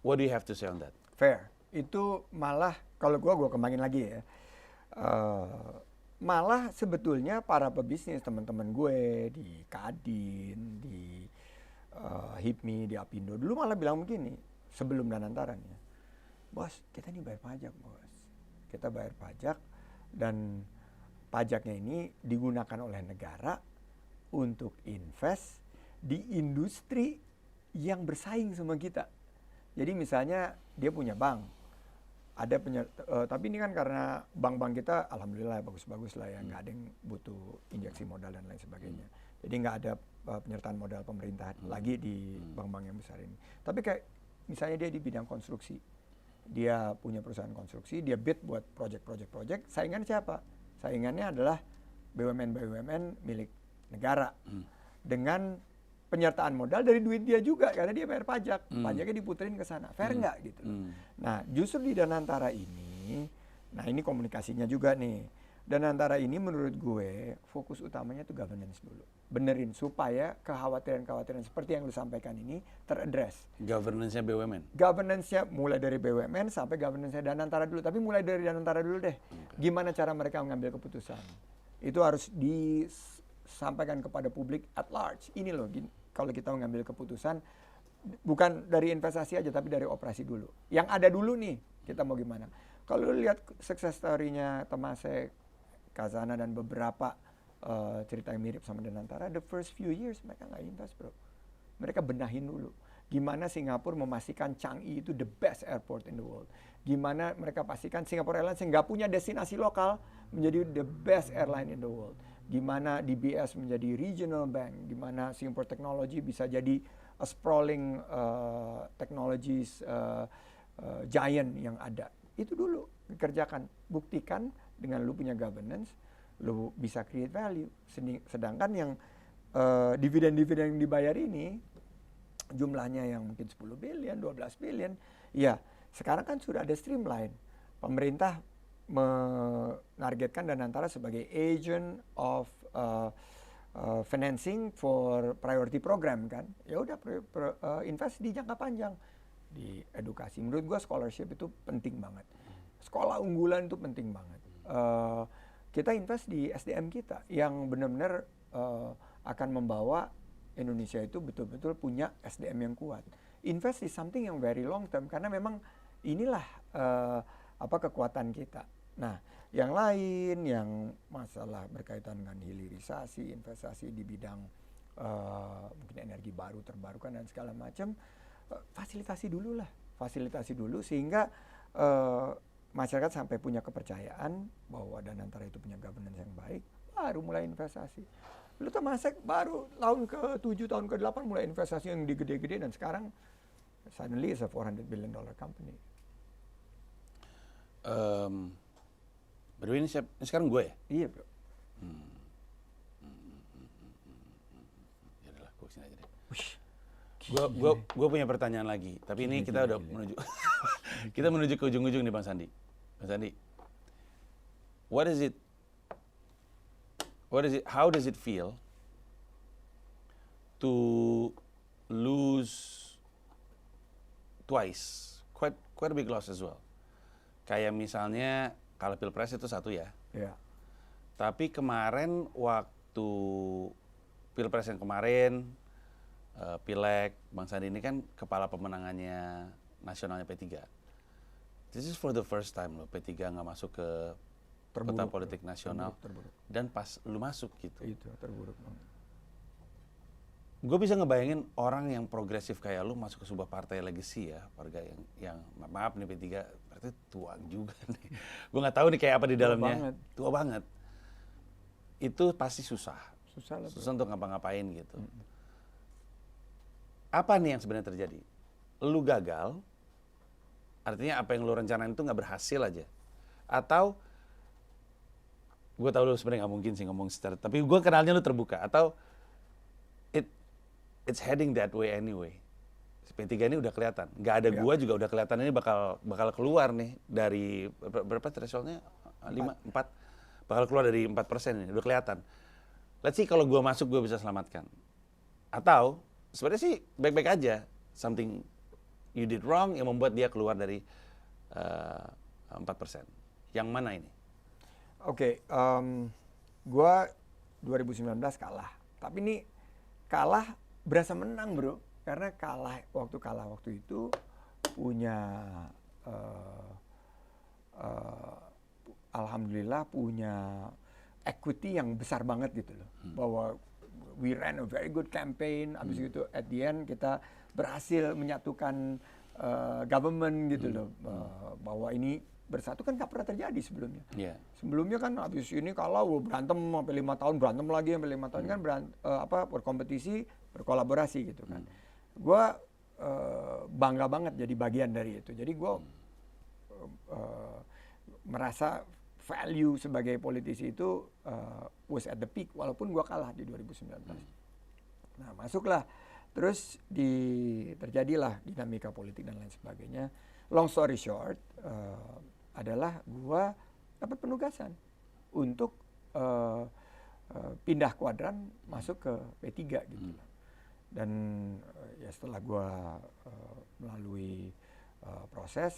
What do you have to say on that? Fair. Itu malah, kalau gue kembangin lagi ya. Malah sebetulnya para pebisnis, teman-teman gue di Kadin, di HIPMI, di Apindo, dulu malah bilang begini, sebelum Danantara nih, bos, kita ini bayar pajak, bos. Kita bayar pajak, dan pajaknya ini digunakan oleh negara untuk invest di industri yang bersaing sama kita. Jadi misalnya dia punya bank, ada tapi ini kan karena bank-bank kita alhamdulillah bagus-bagus lah ya, nggak ada yang butuh injeksi modal dan lain sebagainya. Jadi nggak ada penyertaan modal pemerintah lagi di bank-bank yang besar ini. Tapi kayak misalnya dia di bidang konstruksi, dia punya perusahaan konstruksi, dia bid buat project, saingannya siapa? Saingannya adalah BUMN milik negara dengan penyertaan modal dari duit dia juga karena dia bayar pajak, pajaknya diputerin ke sana, fair nggak gitu? Nah justru di Danantara ini, nah ini komunikasinya juga nih. Danantara ini menurut gue fokus utamanya itu governance dulu, benerin supaya kekhawatiran-kekhawatiran seperti yang lu sampaikan ini teraddress. Governance-nya BUMN? Governance-nya mulai dari BUMN sampai governance-nya Danantara dulu, tapi mulai dari Danantara dulu deh. Gimana cara mereka mengambil keputusan? Itu harus disampaikan kepada publik at large. Ini loh, kalau kita mengambil keputusan bukan dari investasi aja tapi dari operasi dulu. Yang ada dulu nih, kita mau gimana? Kalau lihat success story-nya Temasek, Khazanah dan beberapa cerita yang mirip sama Danantara, the first few years mereka nggak invest, bro. Mereka benahin dulu. Gimana Singapura memastikan Changi itu the best airport in the world. Gimana mereka pastikan Singapore Airlines yang nggak punya destinasi lokal menjadi the best airline in the world. Gimana DBS menjadi regional bank. Gimana Singapore Technology bisa jadi a sprawling technologies giant yang ada. Itu dulu dikerjakan. Buktikan dengan lu punya governance, lu bisa create value. Sedangkan yang dividen-dividen yang dibayar ini, jumlahnya yang mungkin 10 billion, 12 billion, ya sekarang kan sudah ada streamline. Pemerintah menargetkan Danantara sebagai agent of financing for priority program kan. Ya udah invest di jangka panjang di edukasi. Menurut gua scholarship itu penting banget. Sekolah unggulan itu penting banget. Kita invest di SDM kita yang benar-benar akan membawa Indonesia itu betul-betul punya SDM yang kuat. Invest di something yang very long term karena memang inilah kekuatan kita. Nah, yang lain yang masalah berkaitan dengan hilirisasi, investasi di bidang mungkin energi baru terbarukan dan segala macam, fasilitasi dulu sehingga masyarakat sampai punya kepercayaan bahwa Danantara itu punya governance yang baik, baru mulai investasi. Lu Temasek baru tahun ke-7, tahun ke-8 mulai investasi yang digede-gede dan sekarang suddenly it's a $400 billion company. Berdua ini sekarang gue ya? Iya, bro. Yaudah lah, gue kesini aja deh. Gue punya pertanyaan lagi, tapi ini kita udah menuju kita menuju ke ujung-ujung nih Bang Sandi. Bang Sandi, how does it feel to lose twice, quite a big loss as well? Kayak misalnya kalau Pilpres itu satu ya. Yeah. Tapi kemarin waktu Pilpres yang kemarin, Pileg, Bang Sandi ini kan kepala pemenangannya nasionalnya P3. This is for the first time loh, P3 nggak masuk ke peta politik nasional. Terburuk. Dan pas lu masuk gitu. Itu terburuk banget. Gue bisa ngebayangin orang yang progresif kayak lu masuk ke sebuah partai legacy ya, warga yang maaf nih P3 berarti tua juga nih. Gue nggak tahu nih kayak apa di dalamnya. Tua banget. Itu pasti susah. Susah lah. Susah untuk ngapa-ngapain gitu. Apa nih yang sebenarnya terjadi? Lu gagal, artinya apa yang lu rencanain itu nggak berhasil aja. Atau gue tahu lu sebenarnya nggak mungkin sih ngomong secara, tapi gue kenalnya lu terbuka. Atau it's heading that way anyway. P3 ini udah kelihatan. Nggak ada gua juga udah kelihatan ini bakal keluar nih dari berapa thresholdnya? 4. Bakal keluar dari 4% ini. Udah kelihatan. Let's see kalau gua masuk gua bisa selamatkan. Atau sebenarnya sih baik-baik aja. Something you did wrong yang membuat dia keluar dari 4%. Yang mana ini? Oke, gua 2019 kalah. Tapi ini kalah berasa menang, bro. Karena kalah waktu itu punya alhamdulillah punya equity yang besar banget gitu loh. Bahwa we ran a very good campaign, abis itu at the end kita berhasil menyatukan government gitu loh. Bahwa ini bersatu kan nggak pernah terjadi sebelumnya. Yeah. Sebelumnya kan habis ini kalau berantem sampai 5 tahun, berantem lagi sampai 5 tahun kan berkompetisi, berkolaborasi gitu kan. Gua bangga banget jadi bagian dari itu. Jadi gua merasa value sebagai politisi itu was at the peak walaupun gua kalah di 2019. Nah, masuklah. Terus terjadilah dinamika politik dan lain sebagainya. Long story short, adalah gua dapat penugasan untuk pindah kuadran masuk ke P3 gitu. Dan ya setelah gua melalui proses,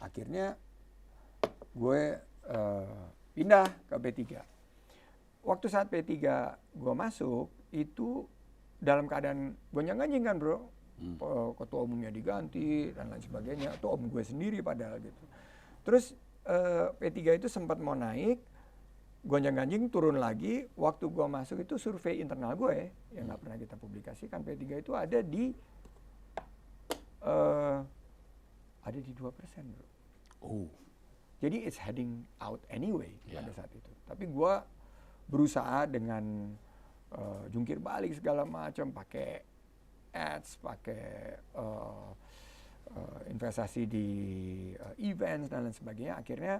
akhirnya gue pindah ke P3. Waktu saat P3 gua masuk itu dalam keadaan gonjang-ganjing kan, bro. Ketua umumnya diganti dan lain sebagainya. Itu om gue sendiri padahal gitu. Terus P3 itu sempat mau naik, gonjang-ganjing turun lagi. Waktu gue masuk itu survei internal gue yang nggak pernah kita publikasikan, P3 itu ada di 2%, bro. Jadi it's heading out anyway pada saat itu. Tapi gue berusaha dengan jungkir balik segala macam, pakai ads, pakai investasi di events dan lain sebagainya, akhirnya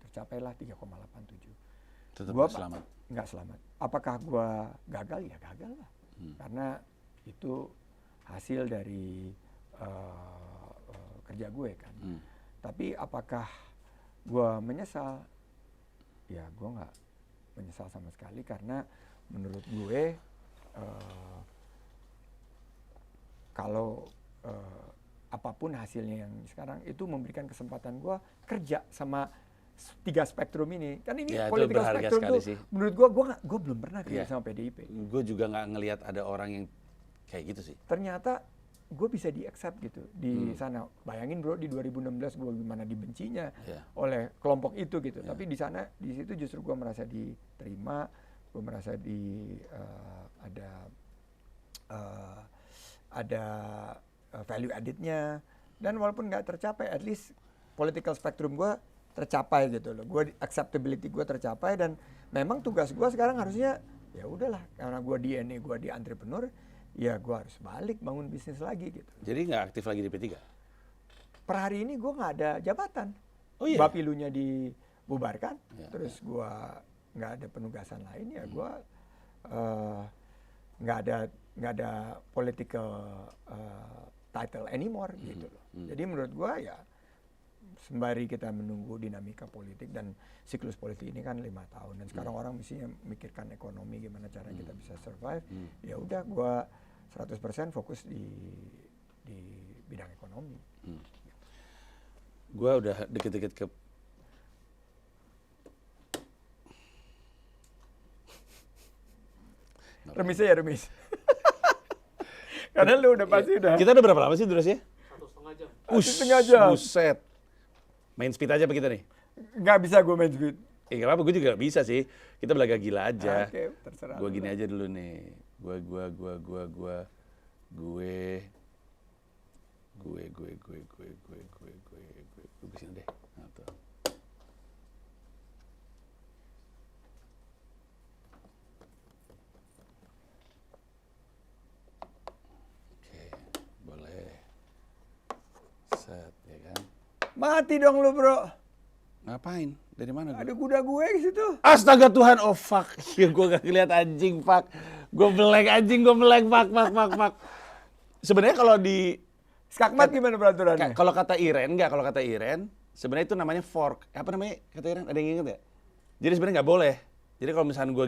tercapailah 3,87. Tetap gua selamat? Nggak selamat. Apakah gua gagal? Ya gagal lah. Karena itu hasil dari kerja gue kan. Tapi apakah gue menyesal, ya gue nggak menyesal sama sekali karena menurut gue kalau apapun hasilnya yang sekarang itu memberikan kesempatan gue kerja sama 3 spektrum ini. Kan ini ya, political spektrum tuh sih. menurut gue belum pernah kerja sama PDIP. Gue juga nggak ngelihat ada orang yang kayak gitu sih. Ternyata gue bisa di-accept gitu di sana. Bayangin bro, di 2016 gue gimana dibencinya oleh kelompok itu gitu. Tapi di sana, di situ justru gue merasa diterima, gue merasa ada value added-nya. Dan walaupun nggak tercapai, at least political spectrum gue tercapai gitu loh. Gue acceptability gue tercapai dan memang tugas gue sekarang harusnya ya udahlah karena gue DNA gue di entrepreneur, ya gue harus balik bangun bisnis lagi gitu. Jadi nggak aktif lagi di P3? Per hari ini gue nggak ada jabatan. Oh iya. Bapilunya dibubarkan, terus gue nggak ada penugasan lain ya gue nggak ada political title anymore gitu loh. Jadi menurut gue ya sembari kita menunggu dinamika politik dan siklus politik ini kan 5 tahun dan sekarang orang mestinya mikirkan ekonomi gimana cara kita bisa survive. Ya udah gue 100% fokus di bidang ekonomi. Gue udah dikit-dikit ke remis ya remis. Karena lu udah pasti udah. Kita udah berapa lama sih durasinya? 1,5 jam. 1,5 jam. Buset. Main speed aja apa kita nih? Nggak bisa gue main speed. Nggak apa-apa, gue juga bisa sih. Kita belaga gila aja. Oke, terserah. Gue gini aja dulu nih. Gue kesini deh. Nah, tuh. Oke, boleh. Set, ya kan? Mati dong lu bro. Ngapain? Dari mana gue? Ada kuda gue di situ. Astaga Tuhan, oh fuck. Ya, gue gak ngeliat anjing, fuck. Gue melek anjing, fuck. Sebenarnya kalau di Skakmat gimana peraturannya? kalau kata Iren, sebenarnya itu namanya fork. Apa namanya kata Iren? Ada yang inget ya? Jadi sebenarnya nggak boleh. Jadi kalau misalnya gue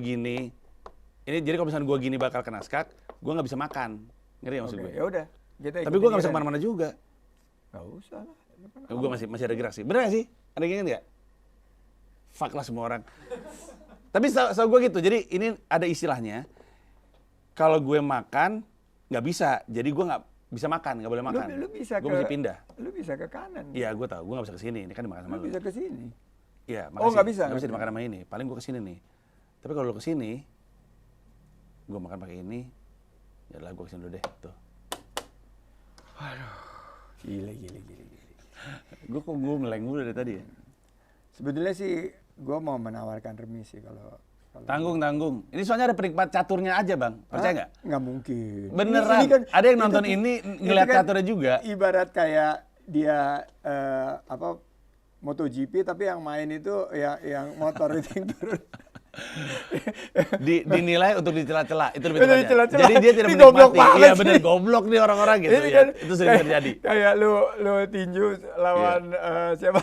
gini, bakal kena skak, gue nggak bisa makan. Ngerti ya maksud gue? Ya udah. Tapi gue nggak bisa kemana-mana juga. Nggak usah lah. Gue masih ada gerak sih. Bener gak sih? Ada yang inget nggak? Fuck lah semua orang. Tapi setahu gue gitu. Jadi ini ada istilahnya. Kalau gue makan nggak bisa. Jadi gue nggak bisa makan, nggak boleh makan. Lu bisa gue mesti pindah. Lu bisa ke kanan. Iya, gue tahu. Gue nggak bisa ke sini. Ini kan dimakan sama lu. Lu bisa ke sini. Iya, makasih. Oh, nggak bisa. Nggak bisa dimakan sama ini. Paling gue ke sini nih. Tapi kalau lu ke sini, gue makan pakai ini. Ya lah, gue ke sini dulu deh. Tuh. Aduh. Gila. Gue meleng mulu dari tadi ya. Sebetulnya sih gue mau menawarkan remis sih kalau Tanggung. Ini soalnya ada penikmat caturnya aja bang. Percaya nggak? Nggak mungkin. Beneran. Kan, ada yang nonton ini ngeliat kan caturnya juga. Ibarat kayak dia MotoGP tapi yang main itu yang motor itu yang turun. Dinilai untuk dicela-cela. Itu lebih Dicela-cela. tepatnya. Jadi dia tidak Ini goblok menikmati. banget Iya sih. bener, goblok nih orang-orang gitu. Ini Ya. kan Itu sering terjadi. Kayak lu tinju lawan siapa?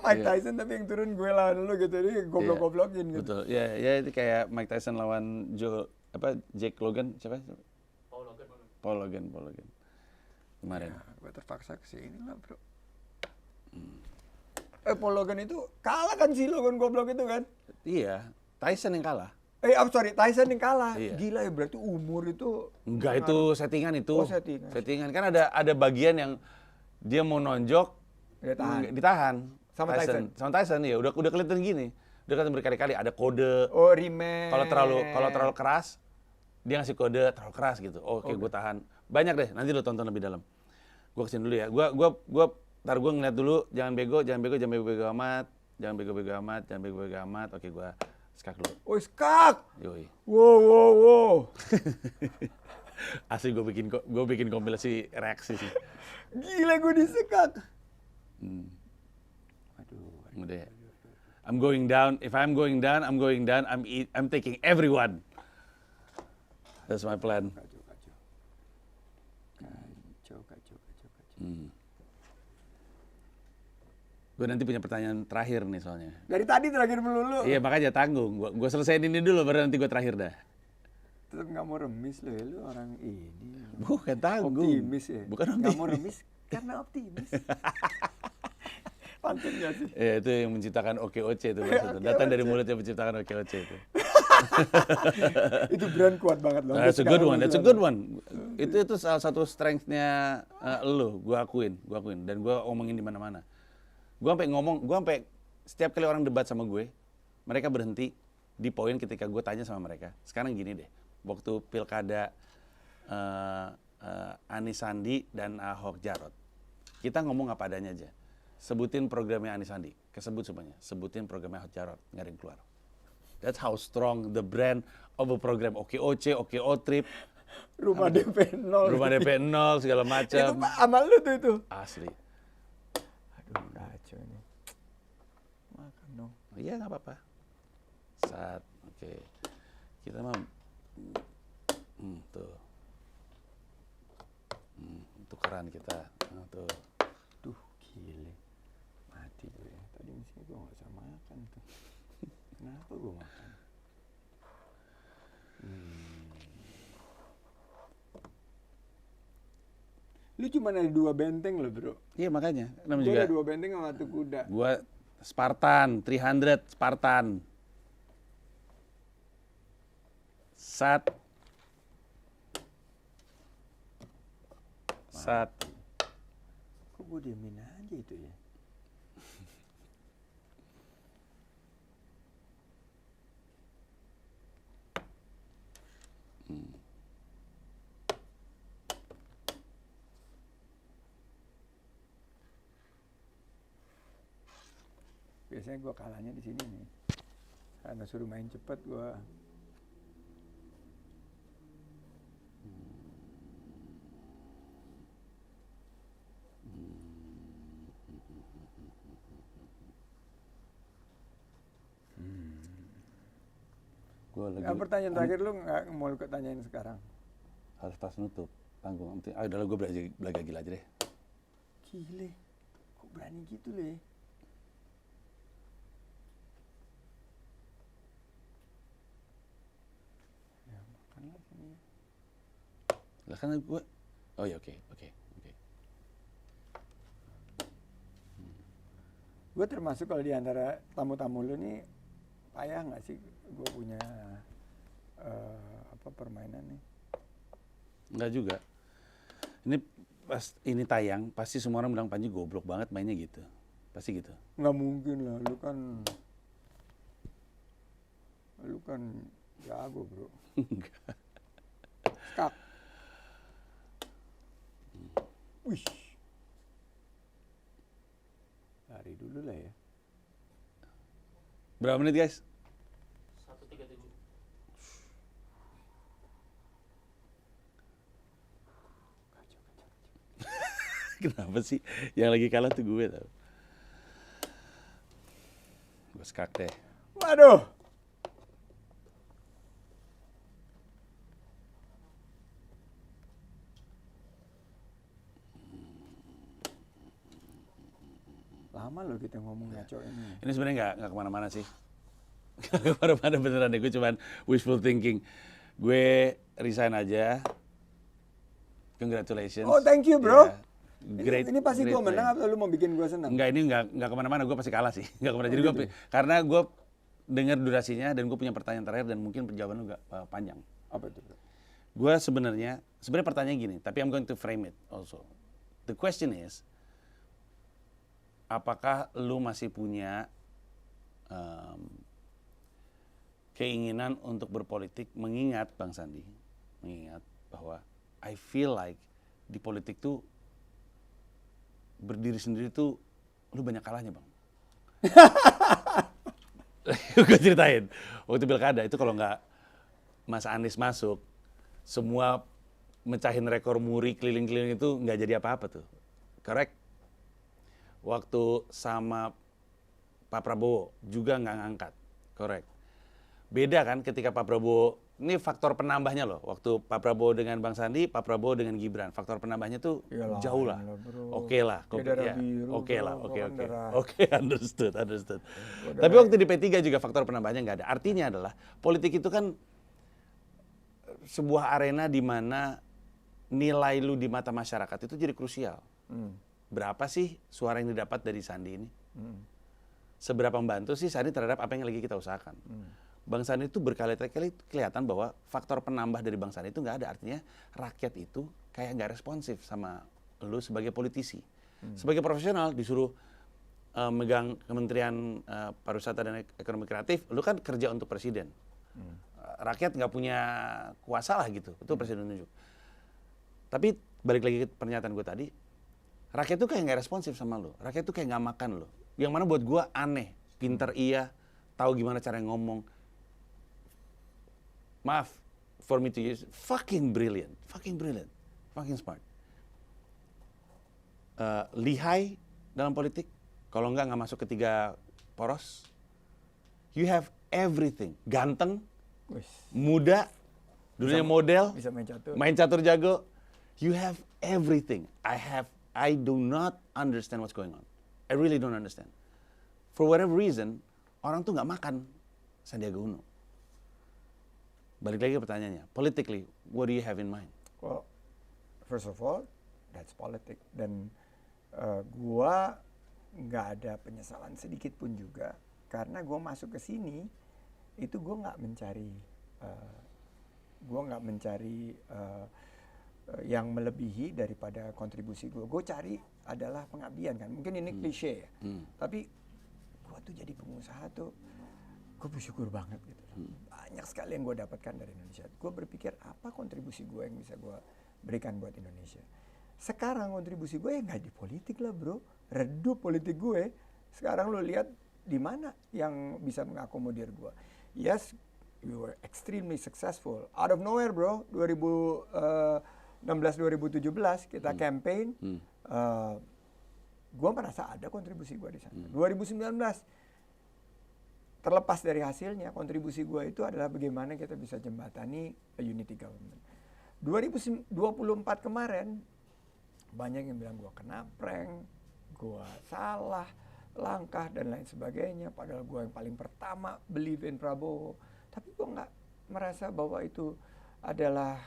Mike Tyson tapi yang turun gue lawan lu gitu. Ini goblok-goblokin gitu. Betul. Ya itu kayak Mike Tyson lawan Jake Logan, siapa? Paul Logan. Kemarin. Ya, gue terpaksa kesini lah bro. Paul Logan itu kalah kan si Logan goblok itu kan? Iya, Tyson yang kalah. Tyson yang kalah. Iya. Gila ya berarti umur itu. Enggak, itu settingan itu. Oh, settingan. Kan ada bagian yang dia mau nonjok, ditahan. Sama Tyson ya, udah kelihatan gini. Udah kelihatan berkali-kali ada kode. Oh, rematch. Kalau terlalu keras, dia ngasih kode terlalu keras gitu. Oke, gue tahan. Banyak deh, nanti lo tonton lebih dalam. Gue kesini dulu ya. Gue ngeliat dulu, jangan bego amat. Oke, gue skak dulu. Oh, skak. Yoi. Wow. Asli gue bikin kompilasi reaksi sih. Gila gue disekak. Aduh. Udah ya. I'm going down. If I'm going down, I'm taking everyone. That's my plan. Kacau. Gue nanti punya pertanyaan terakhir nih soalnya. Dari tadi terakhir melulu. Iya makanya tanggung. Gue selesaiin ini dulu baru nanti gue terakhir dah. Tetap nggak mau remis lo ya, lo orang ini. Bukan tanggung. Optimis ya. Bukan optimis. Nggak mau remis karena optimis. Pantun nggak sih? Ya itu yang menciptakan OKOC itu maksudnya. Datang dari mulut yang menciptakan OKOC itu. Itu brand kuat banget loh. That's a good one. That's a good one. Itu salah satu strength-nya lo. Gue akuin. Dan gue omongin di mana-mana. Gue sampai setiap kali orang debat sama gue, mereka berhenti di poin ketika gue tanya sama mereka. Sekarang gini deh, waktu pilkada Anies Sandi dan Ahok Jarot, kita ngomong apa adanya aja. Sebutin programnya Anies Sandi, kesebut semuanya. Sebutin programnya Ahok Jarot, nggak ada yang keluar. That's how strong the brand of a program. OKOC, OKO Trip. Rumah DP 0. Rumah DP 0 segala macam. Itu amal lu tuh itu. Asli. Aduh, kacau ini. Makan dong. Iya nggak apa-apa. Oke. Kita mah tuh. Tukeran kita. Tuh. Duh, gile. Mati gue ya. Tadi mestinya gue nggak usah makan tuh. Kenapa gue makan? Lu cuma ada 2 benteng loh bro. Iya makanya. Gue juga ada 2 benteng sama 1 kuda. Gua Spartan, 300 Spartan. Sat. Kok gue diemin aja itu ya? Biasanya gue kalahnya di sini nih. Karena suruh main cepet gue. Pertanyaan terakhir lu nggak mau lu tanyain sekarang? Harus pas nutup. Tanggung. Udah gue belaga gila aja deh. Gile. Kok berani gitu loh ya? Lah kan gue, oh ya oke. Gue termasuk kalau di antara tamu-tamu lu nih, payah nggak sih gue punya permainan nih? Enggak juga. Ini pas ini tayang, pasti semua orang bilang Panji goblok banget mainnya gitu. Pasti gitu. Nggak mungkin lah, lu kan jago bro. Enggak. Skak. Wih. Lari dulu lah ya. Berapa menit guys? 1:33. Kenapa sih? Yang lagi kalah tuh gue tau. Gue skak deh. Waduh. Lama loh kita ngomong ngaco ini. Ini sebenarnya nggak kemana-mana sih. Nggak kemana-mana beneran deh. Gue cuman wishful thinking. Gue resign aja. Congratulations. Oh thank you bro. Yeah. Great. Ini pasti gue menang atau lu mau bikin gue senang? Enggak, ini nggak kemana-mana. Gue pasti kalah sih. Nggak kemana. Jadi gue karena gue dengar durasinya dan gue punya pertanyaan terakhir dan mungkin jawaban lu nggak panjang. Apa itu? Gue sebenarnya pertanyaan gini. Tapi I'm going to frame it also. The question is, apakah lu masih punya keinginan untuk berpolitik mengingat Bang Sandi, mengingat bahwa I feel like di politik tuh berdiri sendiri tuh lu banyak kalahnya Bang. Gue ceritain waktu pilkada itu kalau nggak Mas Anies masuk, semua mecahin rekor muri keliling-keliling itu nggak jadi apa-apa tuh, correct? Waktu sama Pak Prabowo juga nggak ngangkat, correct? Beda kan ketika Pak Prabowo ini faktor penambahnya loh. Waktu Pak Prabowo dengan Bang Sandi, Pak Prabowo dengan Gibran. Faktor penambahnya tuh Iyalah, jauh lah. Oke lah. Oke lah. Oke, understood. Tapi waktu di P3 juga faktor penambahnya nggak ada. Artinya adalah politik itu kan sebuah arena di mana nilai lu di mata masyarakat itu jadi krusial. Berapa sih suara yang didapat dari Sandi ini? Seberapa membantu sih Sandi terhadap apa yang lagi kita usahakan? Bang Sandi itu berkali-kali kelihatan bahwa faktor penambah dari Bang Sandi itu nggak ada. Artinya rakyat itu kayak nggak responsif sama lu sebagai politisi. Sebagai profesional disuruh megang Kementerian Pariwisata dan Ekonomi Kreatif, lu kan kerja untuk presiden. Rakyat nggak punya kuasa lah gitu, itu presiden tunjuk. Tapi balik lagi ke pernyataan gue tadi, rakyat itu kayak nggak responsif sama lu. Rakyat itu kayak nggak makan lu. Yang mana buat gue aneh, pinter iya, tahu gimana cara ngomong. Maaf, for me to use, fucking brilliant, fucking smart. Lihai dalam politik, kalau nggak masuk ke 3 poros. You have everything, ganteng, muda, dunia model, bisa main catur jago. You have everything. I do not understand what's going on. I really don't understand. For whatever reason, orang tuh nggak makan Sandiaga Uno. Balik lagi ke pertanyaannya, politically, what do you have in mind? Well, first of all, that's politics. Dan gua nggak ada penyesalan sedikit pun juga, karena gua masuk ke sini itu gua nggak mencari yang melebihi daripada kontribusi gua. Gua cari adalah pengabdian kan. Mungkin ini klise ya, tapi gua tuh jadi pengusaha tuh, gue bersyukur banget gitu. Banyak sekali yang gue dapatkan dari Indonesia. Gue berpikir apa kontribusi gue yang bisa gue berikan buat Indonesia. Sekarang kontribusi gue ya nggak di politik lah bro. Redup politik gue. Sekarang lo lihat di mana yang bisa mengakomodir gue. Yes, we were extremely successful. Out of nowhere bro, 2016-2017 kita campaign. Gue merasa ada kontribusi gue di sana. 2019 terlepas dari hasilnya, kontribusi gue itu adalah bagaimana kita bisa jembatani a unity government. 2024 kemarin, banyak yang bilang gue kena prank, gue salah langkah dan lain sebagainya. Padahal gue yang paling pertama believe in Prabowo. Tapi gue nggak merasa bahwa itu adalah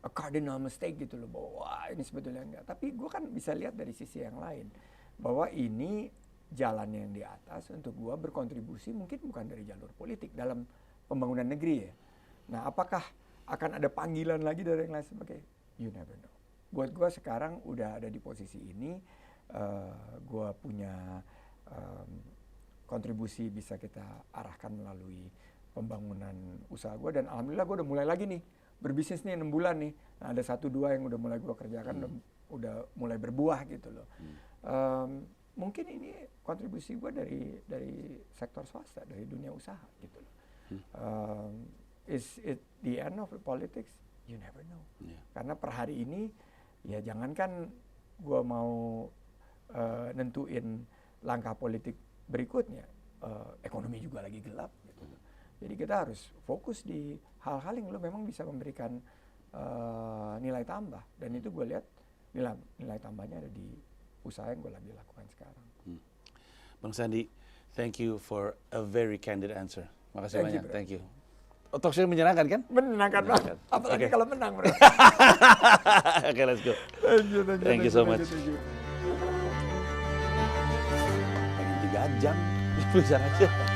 a cardinal mistake gitu loh. Bahwa wah, ini sebetulnya enggak. Tapi gue kan bisa lihat dari sisi yang lain. Bahwa ini jalan yang di atas untuk gua berkontribusi mungkin bukan dari jalur politik dalam pembangunan negeri ya. Nah, apakah akan ada panggilan lagi dari yang lain sebagainya? You never know. Buat gua sekarang udah ada di posisi ini, gua punya kontribusi bisa kita arahkan melalui pembangunan usaha gua dan alhamdulillah gua udah mulai lagi nih berbisnis nih 6 bulan nih. Nah, ada 1-2 yang udah mulai gua kerjakan udah mulai berbuah gitu loh. Mungkin ini kontribusi gue dari sektor swasta, dari dunia usaha gitu loh. Is it the end of the politics? You never know. Karena per hari ini, ya jangankan gue mau nentuin langkah politik berikutnya, ekonomi juga lagi gelap gitu loh. Jadi kita harus fokus di hal-hal yang lo memang bisa memberikan nilai tambah. Dan itu gue lihat nilai tambahnya ada di usaha yang gue lagi lakukan sekarang. Bang Sandi, thank you for a very candid answer. Makasih banyak. Thank you. Talk show menyenangkan kan? Menyenangkan banget. Apalagi kalau menang, bro. Oke, let's go. Thank you so much. Pengen 3 jam, bisa aja.